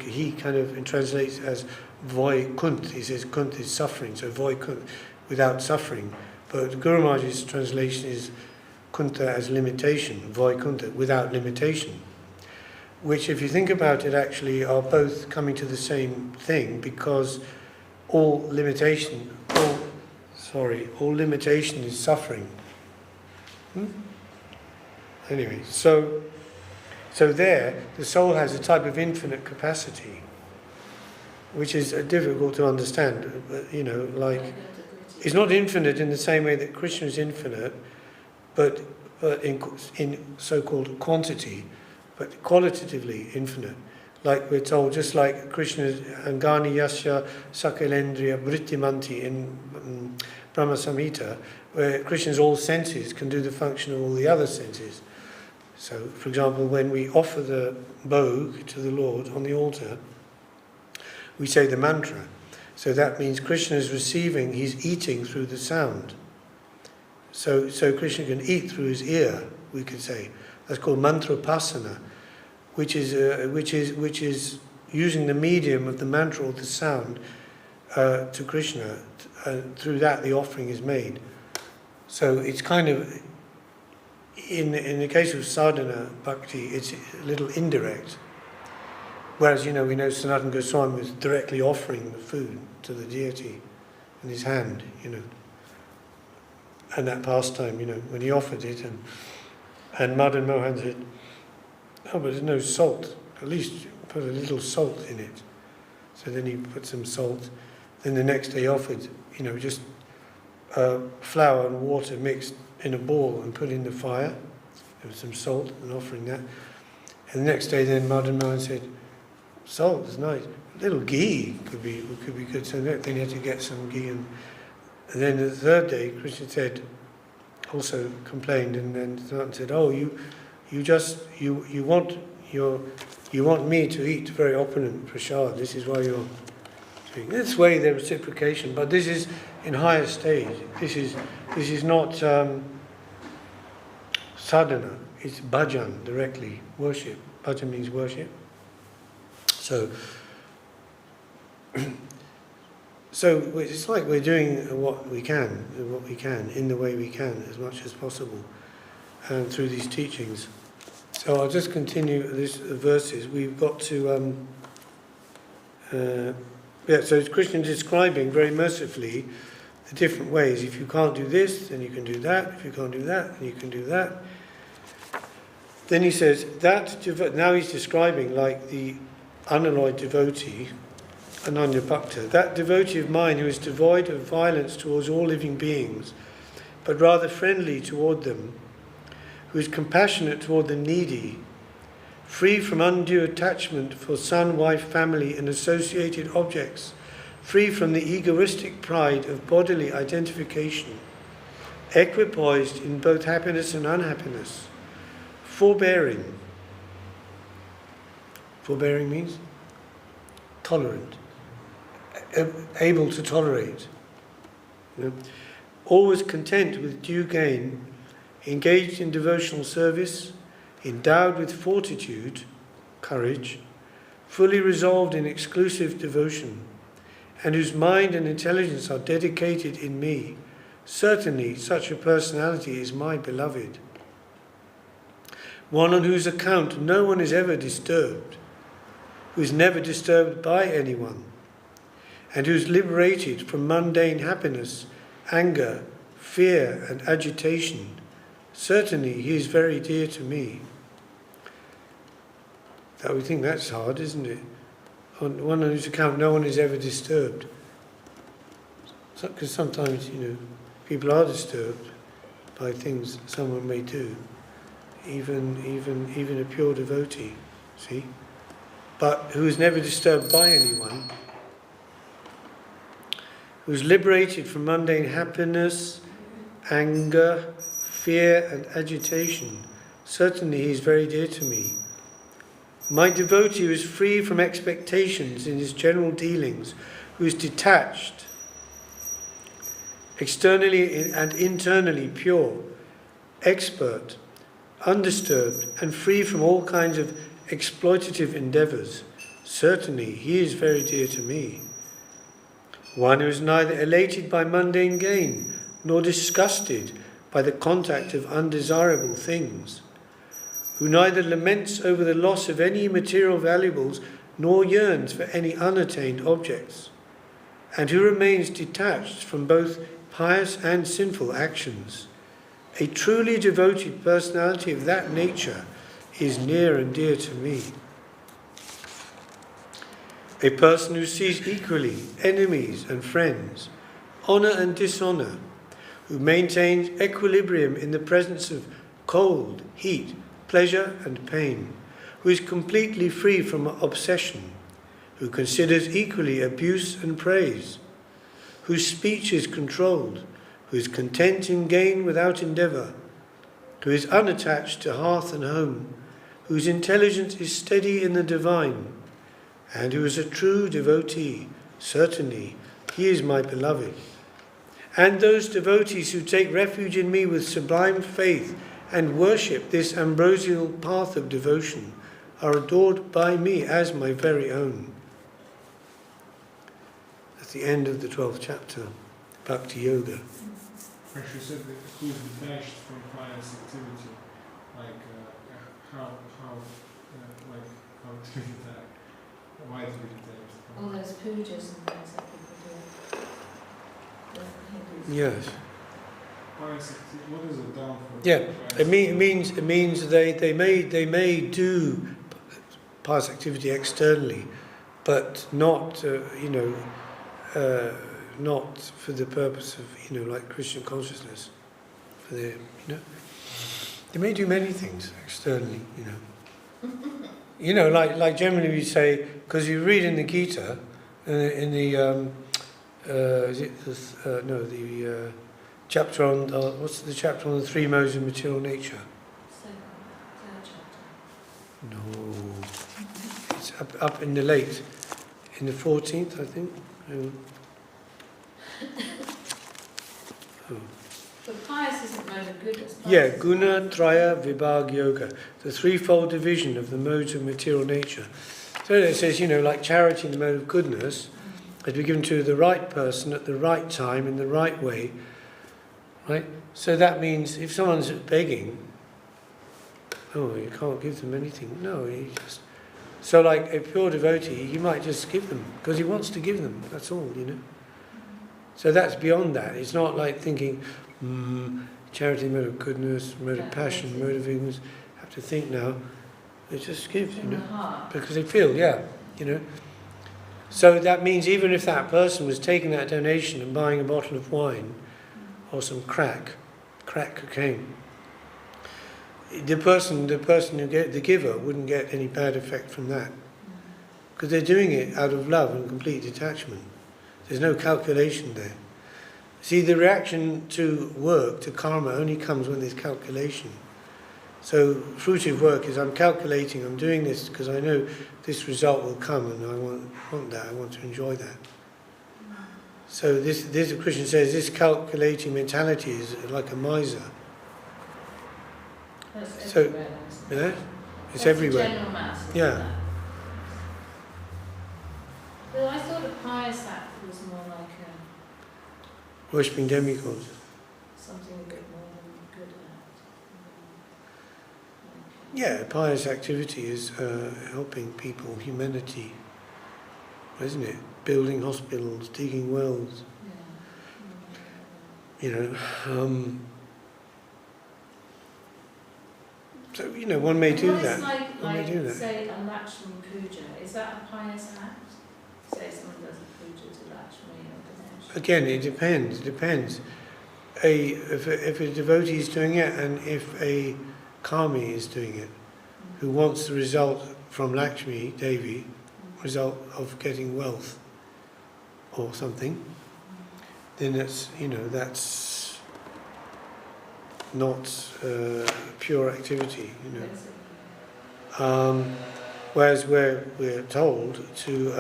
he kind of translates as Vaikuntha. He says Kuntha is suffering, so Vaikuntha, without suffering. But Guru Maharaj's translation is Kuntha as limitation, Vaikuntha, without limitation. Which, if you think about it, actually are both coming to the same thing, because all limitation is suffering. Anyway, so there, the soul has a type of infinite capacity, which is difficult to understand. Like, it's not infinite in the same way that Krishna is infinite, but in so-called quantity, but qualitatively infinite. Like we're told, just like Krishna's Angani Yasya Sakalendriya Vrittimanti in Brahma Samhita, where Krishna's all senses can do the function of all the other senses. So, for example, when we offer the bhog to the Lord on the altar, we say the mantra. So that means Krishna is receiving, he's eating through the sound. So Krishna can eat through his ear, we could say. That's called mantrapasana, which is using the medium of the mantra or the sound to Krishna. Through that, the offering is made. So it's kind of, in the case of sadhana bhakti, it's a little indirect. Whereas, we know Sanatana Goswami was directly offering the food to the deity in his hand, And that pastime, when he offered it, and Madan Mohan said, "Oh, but there's no salt. At least put a little salt in it." So then he put some salt. Then the next day he offered, just flour and water mixed in a ball and put in the fire. There was some salt and offering that. And the next day then Madan Mohan said, "Salt is nice. A little ghee could be good." So then he had to get some ghee. And then the third day Krishna said, also complained, and then Sanatana said, "Oh, you want me to eat very opulent prasad. This is why you're doing this way." The reciprocation, but this is in higher stage. This is not sadhana. It's bhajan directly, worship. Bhajan means worship. So it's like we're doing what we can, in the way we can, as much as possible, through these teachings. So I'll just continue these verses. We've got to, so it's Krishna describing very mercifully the different ways. If you can't do this, then you can do that. If you can't do that, then you can do that. Then he says, now he's describing like the unalloyed devotee, Ananya Bhakta, that devotee of mine who is devoid of violence towards all living beings, but rather friendly toward them, who is compassionate toward the needy, free from undue attachment for son, wife, family, and associated objects, free from the egoistic pride of bodily identification, equipoised in both happiness and unhappiness, forbearing. Forbearing means tolerant, able to tolerate. Always content with due gain, engaged in devotional service, endowed with fortitude, courage, fully resolved in exclusive devotion, and whose mind and intelligence are dedicated in me. Certainly such a personality is my beloved. One on whose account no one is ever disturbed, who is never disturbed by anyone, and who is liberated from mundane happiness, anger, fear and agitation. Certainly he is very dear to me. That we think that's hard, isn't it? On one on whose account no one is ever disturbed. Because sometimes, people are disturbed by things someone may do, even a pure devotee, see? But who is never disturbed by anyone, who is liberated from mundane happiness, anger, fear and agitation. Certainly he is very dear to me. My devotee who is free from expectations in his general dealings, who is detached, externally and internally pure, expert, undisturbed, and free from all kinds of exploitative endeavours. Certainly he is very dear to me. One who is neither elated by mundane gain, nor disgusted by the contact of undesirable things, who neither laments over the loss of any material valuables, nor yearns for any unattained objects, and who remains detached from both pious and sinful actions. A truly devoted personality of that nature is near and dear to me. A person who sees equally enemies and friends, honour and dishonour, who maintains equilibrium in the presence of cold, heat, pleasure and pain, who is completely free from obsession, who considers equally abuse and praise, whose speech is controlled, who is content in gain without endeavour, who is unattached to hearth and home, whose intelligence is steady in the divine, and who is a true devotee. Certainly he is my beloved. And those devotees who take refuge in me with sublime faith and worship this ambrosial path of devotion are adored by me as my very own. That's the end of the 12th chapter, Bhakti Yoga. Actually said that who is detached from pious activity, how to be detached, why to be detached. All those pujas and things that people do. The Hindus. Yes. Pious activity, what is it down for? Yeah, it means they may do pious activity externally, but not not for the purpose of like Christian consciousness. For their they may do many things externally. Like generally we say, because you read in the Gita, in the chapter on what's the chapter on the three modes of material nature? Third chapter. No, it's up in the late, in the 14th, I think. But pious isn't mode of goodness. Yeah, Guna Traya Vibhag Yoga, the threefold division of the modes of material nature. So it says, like charity in the mode of goodness, has to be given to the right person at the right time in the right way, right? So that means if someone's begging, you can't give them anything. No, so like a pure devotee, he might just give them because he wants to give them. That's all, So that's beyond that. It's not like thinking, charity, mode of goodness, mode of passion, mode of ignorance. Have to think now. They just give, From the heart. because they feel, So that means even if that person was taking that donation and buying a bottle of wine or some crack cocaine, the person who get the giver wouldn't get any bad effect from that, because they're doing it out of love and complete detachment. There's no calculation there. See, the reaction to work, to karma, only comes when there's calculation. So fruitive work is I'm calculating, I'm doing this because I know this result will come and I want that, I want to enjoy that. So this Krishna says, this calculating mentality is like a miser. That's So, everywhere, isn't it? Yeah? It's That's everywhere. The general mass, isn't Yeah. it? But I thought a pious act was more like Worshipping demigods. something a bit more than a good act. Yeah, pious activity is helping people, humanity, isn't it? Building hospitals, digging wells, Yeah. you know. So, you know, one may do Well, that. it's like, One may do that. say, a Lakshmi puja. Is that a pious act? Say someone does a puja to Lakshmi or Ganesh. Again, it depends. It depends. If a devotee is doing it, and if a kami is doing it, who wants the result from Lakshmi Devi, result of getting wealth or something, then that's, you know, that's not pure activity, you know. Whereas we're told to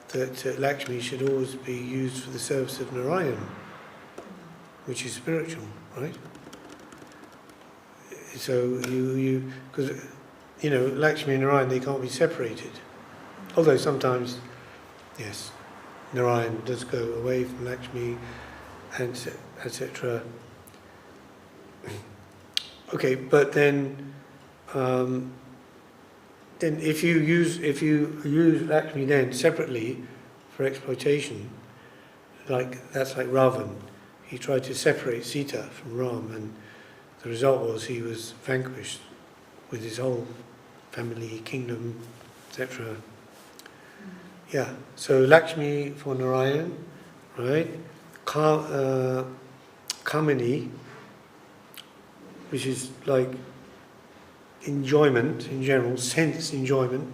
that Lakshmi should always be used for the service of Narayan, which is spiritual, right? So because you know, Lakshmi and Narayan, they can't be separated. Although sometimes, yes, Narayan does go away from Lakshmi, and etc. Okay, but then if you use Lakshmi then separately for exploitation, that's like Ravan. He tried to separate Sita from Ram, and the result was he was vanquished with his whole family, kingdom, etc. Yeah, so Lakshmi for Narayan, right? Kamini, which is like enjoyment in general, sense enjoyment,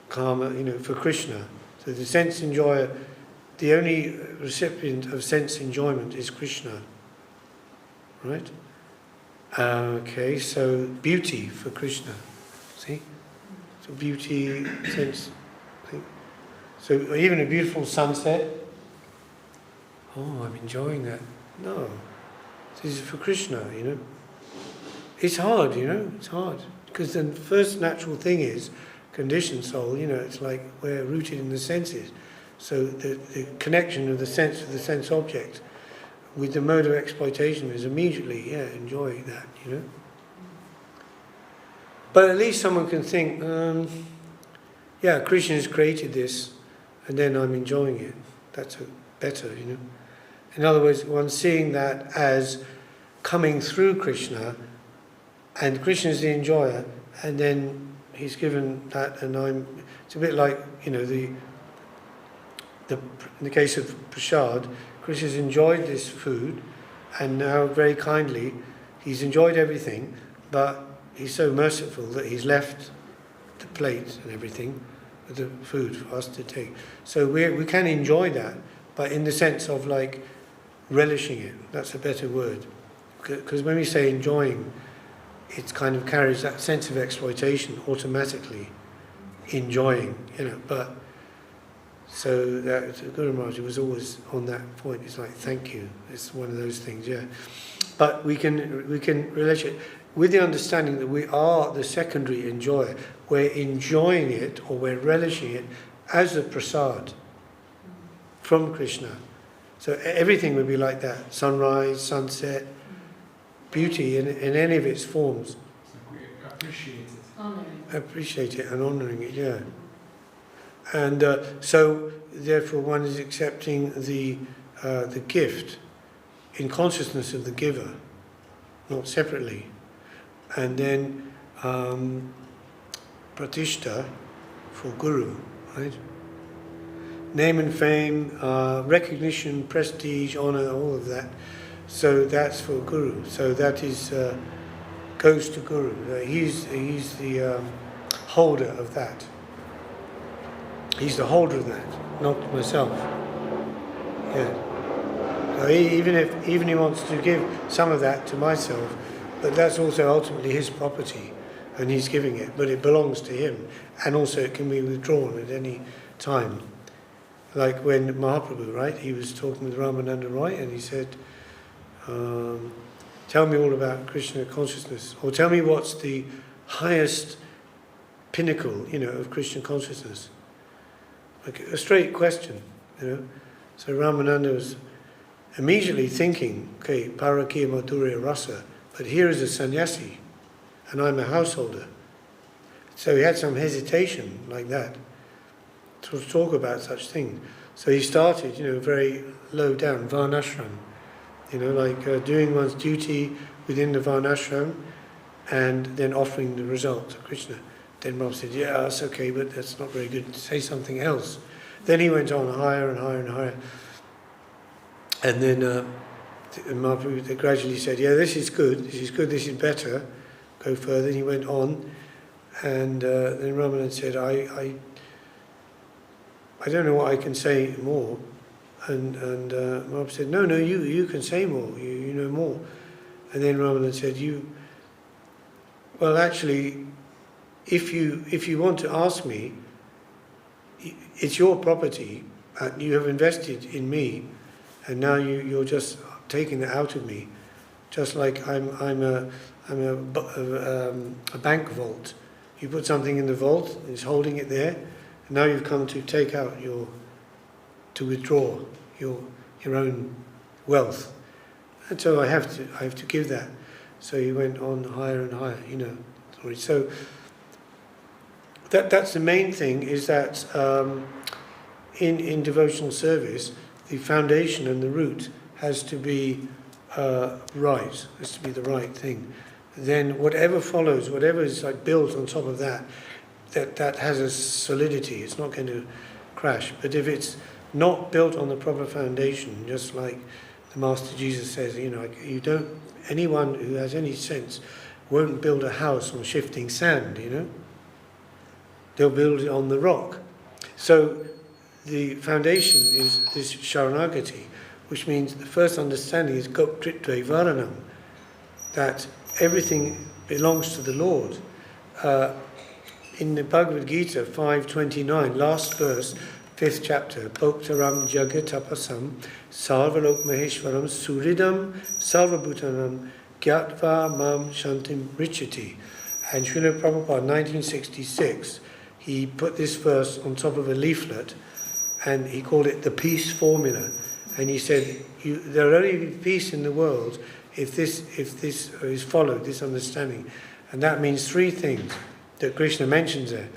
karma, you know, for Krishna. So the sense enjoyer, the only recipient of sense enjoyment is Krishna, right? Okay, so beauty for Krishna, see? So beauty, sense, thing. So even a beautiful sunset, oh, I'm enjoying that. No, this is for Krishna, you know. It's hard, you know, it's hard. Because the first natural thing is, conditioned soul, you know, it's like we're rooted in the senses. So the connection of the sense to the sense object with the mode of exploitation is immediately, enjoy that, you know. But at least someone can think, Krishna has created this, and then I'm enjoying it. That's better, you know. In other words, one's seeing that as coming through Krishna, and Krishna is the enjoyer, and then he's given that, and it's a bit like, you know, in the case of Prasad, Krishna's enjoyed this food, and now very kindly, he's enjoyed everything, but he's so merciful that he's left the plate and everything with the food for us to take. So we can enjoy that, but in the sense of like relishing it. That's a better word. Because when we say enjoying, it kind of carries that sense of exploitation automatically, enjoying, you know. But so that Guru Maharaj was always on that point. It's like, thank you. It's one of those things, yeah. But we can relate it with the understanding that we are the secondary enjoyer. We're enjoying it, or we're relishing it as a prasad from Krishna. So everything would be like that: sunrise, sunset, beauty in any of its forms. We appreciate it. Honouring. Appreciate it and honouring it, yeah. And so, therefore, one is accepting the gift in consciousness of the giver, not separately. And then pratishta for guru, right? Name and fame, recognition, prestige, honour, all of that. So that's for guru. So that is goes to guru. He's the holder of that. He's the holder of that, not myself. Yeah. So even he wants to give some of that to myself, but that's also ultimately his property, and he's giving it, but it belongs to him, and also it can be withdrawn at any time. Like when Mahaprabhu, right, he was talking with Ramananda Roy, and he said, tell me all about Krishna consciousness, or tell me what's the highest pinnacle, of Krishna consciousness. Like a straight question, So Ramananda was immediately thinking, okay, Parakiya Madhurya Rasa, but here is a sannyasi, and I'm a householder. So he had some hesitation like that to talk about such things. So he started, very low down, varnashram, doing one's duty within the varnashram and then offering the result to Krishna. Then Prabhupada said, yeah, that's okay, but that's not very good. Say something else. Then he went on higher and higher and higher. And then Mahaprabhu, they gradually said, yeah, this is good, this is better. Go further. And he went on. And then Ramananda said, I don't know what I can say more. And Mahaprabhu said, no, you can say more, you know more. And then Ramananda said, well, actually, if you want to ask me, it's your property, and you have invested in me, and now you're just taking it out of me, just like I'm a bank vault. You put something in the vault, it's holding it there, and now you've come to take out to withdraw your own wealth, and so I have to give that. So he went on higher and higher, So that's the main thing, is that in devotional service, the foundation and the root has to be right, has to be the right thing. Then whatever follows, whatever is like built on top of that has a solidity. It's not going to crash. But if it's not built on the proper foundation, just like the Master Jesus says, anyone who has any sense won't build a house on shifting sand, They'll build it on the rock. So the foundation is this Sharanagati, which means the first understanding is Goptritve Varanam, that everything belongs to the Lord. In the Bhagavad Gita 5.29, last verse, 5th chapter, Bhoktaram Jagatapasam Sarvalok Maheshwaram Suridam Sarvabhutanam Gyatva Mam Shantim Richati. And Srila Prabhupada, 1966, he put this verse on top of a leaflet, and he called it the peace formula. And he said, there will only be peace in the world if this is followed, this understanding. And that means three things that Krishna mentions there.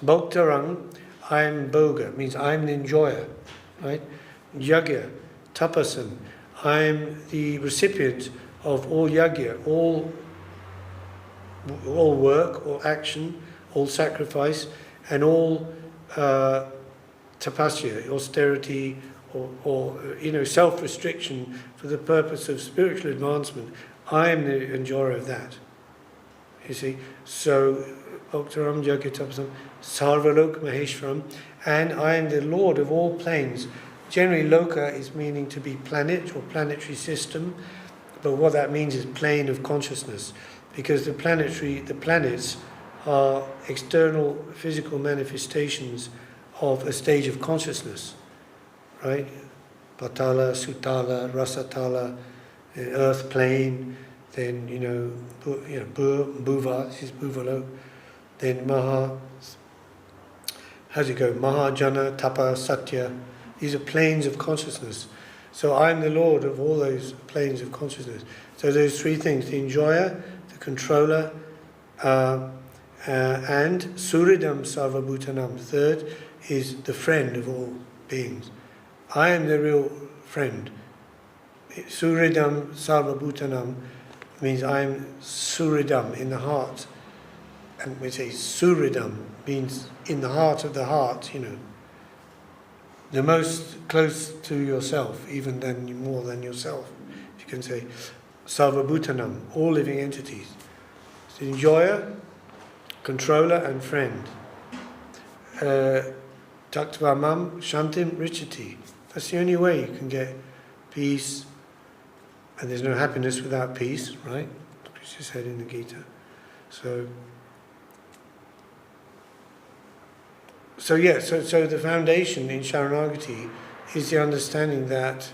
Bhoktarang, I am Bhoga, means I am an enjoyer, right? Yagya, Tapasam, I am the recipient of all yagya, all work, all action, all sacrifice, and all tapasya, austerity, or self-restriction for the purpose of spiritual advancement. I am the enjoyer of that. You see, so Bhoktaram Jagatapasam Sarvalok Maheshwaram, and I am the Lord of all planes. Generally, Loka is meaning to be planet or planetary system, but what that means is plane of consciousness, because the planets are external physical manifestations of a stage of consciousness, right? Patala, Sutala, Rasatala, earth plane, then Bhuva, this is Bhuvalok, then Mahajana, Tapa, Satya. These are planes of consciousness. So I'm the Lord of all those planes of consciousness. So those three things: the enjoyer, the controller, and Suridam Sarvabhutanam. Third is the friend of all beings. I am the real friend. Suridam Sarvabhutanam means I am Suridam, in the heart. And we say Suridam means in the heart of the heart, the most close to yourself, even more than yourself. You can say Sarvabhutanam, all living entities. It's the enjoyer, controller and friend. Taktva Mam Shantim Richati. That's the only way you can get peace, and there's no happiness without peace, right? Krishna said in the Gita. So the foundation in Sharanagati is the understanding that,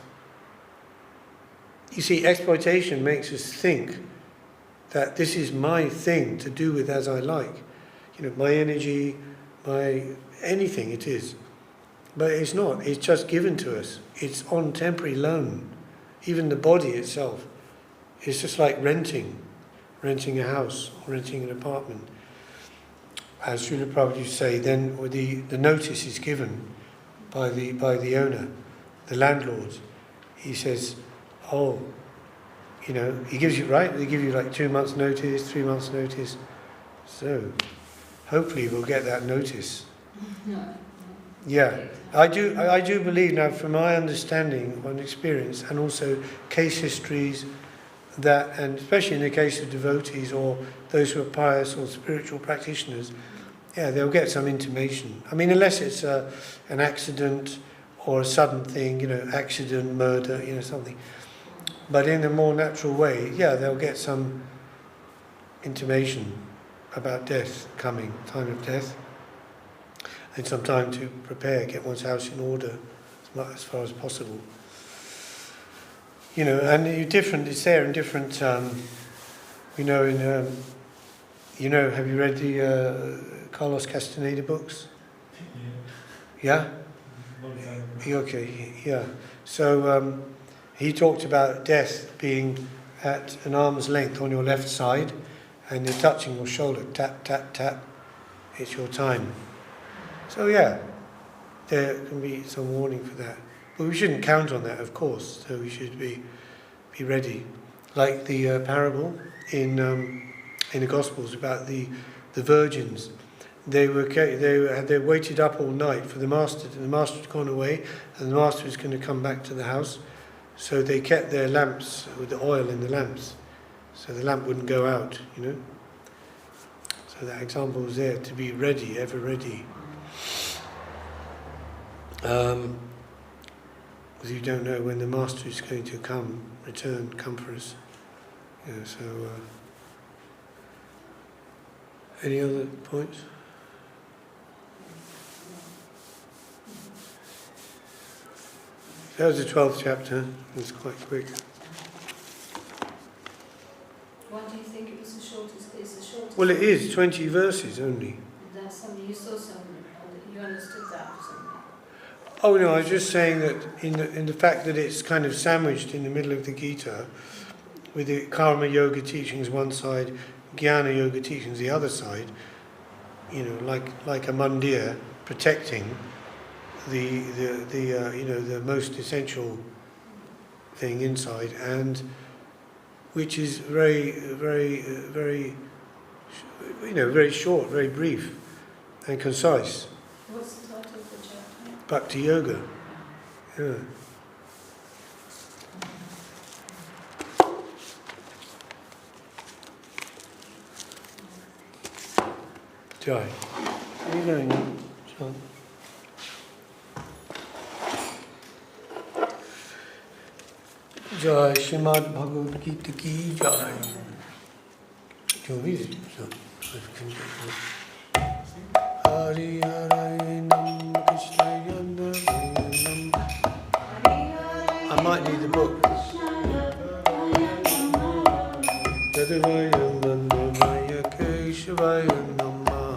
you see, exploitation makes us think that this is my thing to do with as I like. You know, my energy, my anything it is. But it's not, it's just given to us. It's on temporary loan. Even the body itself is just like renting a house, or renting an apartment. As Srila Prabhupada used to say, then the notice is given by the owner, the landlord. He says, oh, you know, he gives you, right? They give you like 2 months' notice, 3 months' notice. So, hopefully we'll get that notice. Yeah, I do believe now, from my understanding and experience, and also case histories, that, and especially in the case of devotees or those who are pious or spiritual practitioners, yeah, they'll get some intimation. I mean, unless it's an accident or a sudden thing, you know, accident, murder, you know, something. But in a more natural way, yeah, they'll get some intimation about death coming, time of death, and some time to prepare, get one's house in order as far as possible. You know, and it's there in different, you know, you know, have you read the Carlos Castaneda books? Yeah? Okay, yeah. So he talked about death being at an arm's length on your left side, and you're touching your shoulder, tap, tap, tap, it's your time. So yeah, there can be some warning for that. But we shouldn't count on that, of course, so we should be ready. Like the parable in the Gospels about the virgins. They waited up all night for the master. The master had gone away, and the master was going to come back to the house. So they kept their lamps with the oil in the lamps, so the lamp wouldn't go out, you know. So that example was there, to be ready, ever ready. Because you don't know when the master is going to come for us. You know, so any other points? That was the 12th chapter. It was quite quick. Why do you think it was the shortest? It's the shortest. Well, it is 20 verses only. That's something you saw something. You understood that or something. Oh no, I was just saying that in the fact that it's kind of sandwiched in the middle of the Gita, with the Karma Yoga teachings one side, Jnana Yoga teachings the other side, you know, like a mandir protecting the you know, the most essential thing inside, and which is very, very, very, you know, very short, very brief and concise. What's the title of the chapter? Bhakti Yoga. Yeah. Jai. Where are you going, John? Jai Srimad Bhagavad Gita ki Jai. Jo bhi Hari Hari Nam Krishna Yanda Nam. I might need the book. Yadavaya Mandamaya Keshavaya Namaha.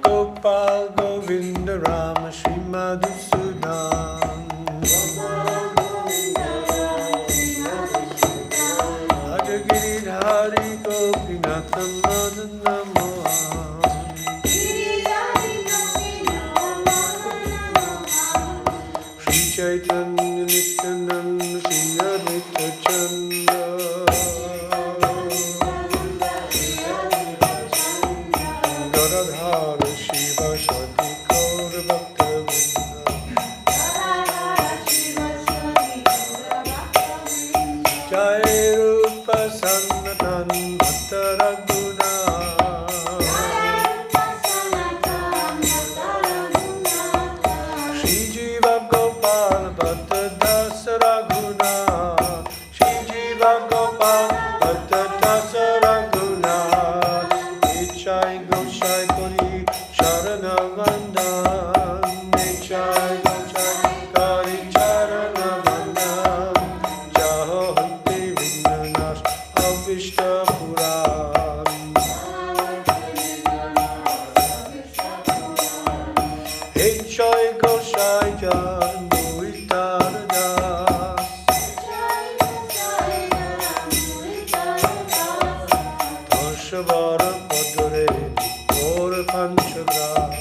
Gopal Govinda Rama Shri Madhusudan. Ajagiri Hari Gopinatham Madanamaha. Shri Chaitanya Nityananda Shri Advaita Chanda. Garadhara Shiva Shakti Kaur Bhakta Jai Rupa Sanatan Bhatta Raghuna. Nechai Goshai Kori Sharana Vandan Nechai Goshai Kori Sharana Vandan Jaho Hante Vignanas Avishta Puran Nechai Goshai Jan Muitar Das Tashavara Padare Or Panchagras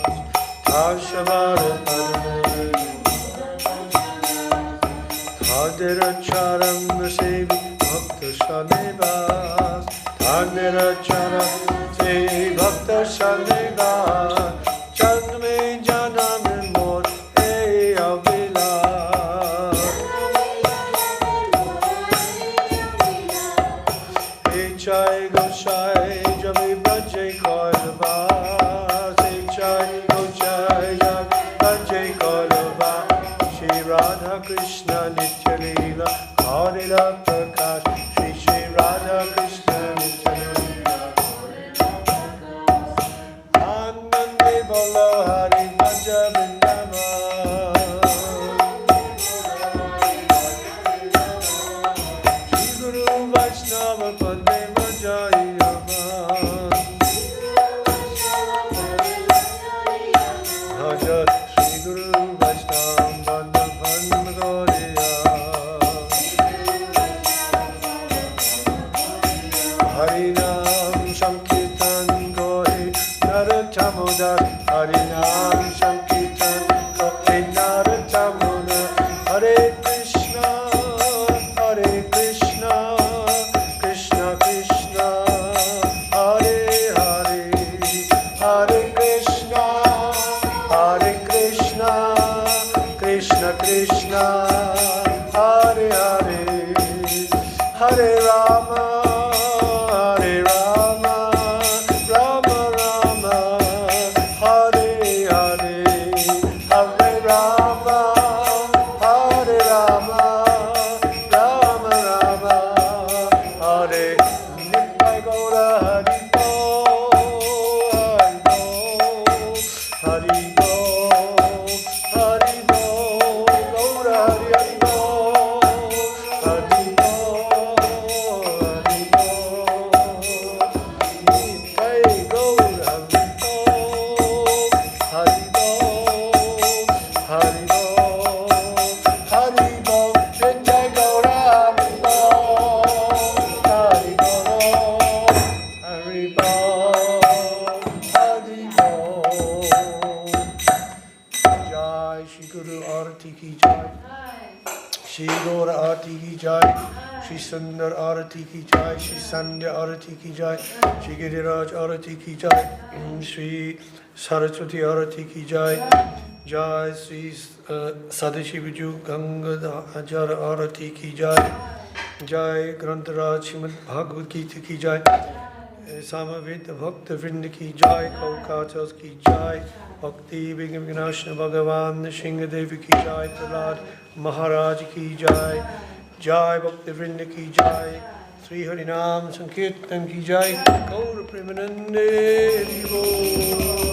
Tashavara Padare Tadera Charam Sevi Bhakta Shanivas Tadera Charam Sevi Bhakta Shanivas Chandme Janam Mor E Avilas Echai Goshai Jami Bajai Kailabas Echai Goshai Jami Bajai Kailabas Shri Radha Krishna Nitya Leela Karila Prakash Shri Shri Radha Krishna Nitya Leela Anande Bolo Hari Bhaja Vrindavan Shri Guru Vaishnava Pade Vajayavan Bhaja Shri Guru Vaishnava Bandhavan Gauriya Harinam Sankirtan Gauri Naratamodar Harinam Sankirtan Gauri Naratamodar Hare Krishna Hare Krishna Krishna Krishna Hare Hare Hare Krishna Hare Krishna Krishna Krishna Hare Hare Hare Rama Hare Rama Rama Rama Hare Hare Hare Rama Hare Rama Rama Rama Hare Nitai Gaura Hari Bo Hari Bo Hari Bo Gaura Hari Bo Hari Bo Hari Bo Nitai Gaura Hari Bo Hari Bo Hari Bo Nitai Gaura Hari Bo Hari Bo Hari Bo Jai Shri Guru Arati Ki Jai Shri Gaura Arati Ki Jai Shri Sundar Arati Ki Jai Shri Sandhya Arati Ki Jai Shri Giriraj Arati Ki Jai Shri Saraswati Arati Ki Jai Jai Shri Sadashivaju Gangadhar Arati Ki Jai Jai Grantaraj Srimad Bhagavad Gita Ki Jai Samaveta Bhakta Vrinda Ki Jai Kolkatas Ki Jai Bhakti Vignashna Bhagavan Shingadevi Ki Jai Prahlad Maharaj Ki Jai Jai Bhakti Vrinda Ki Jai Sri Harinam Sankirtan Ki Jai Gaur Premanande Haribo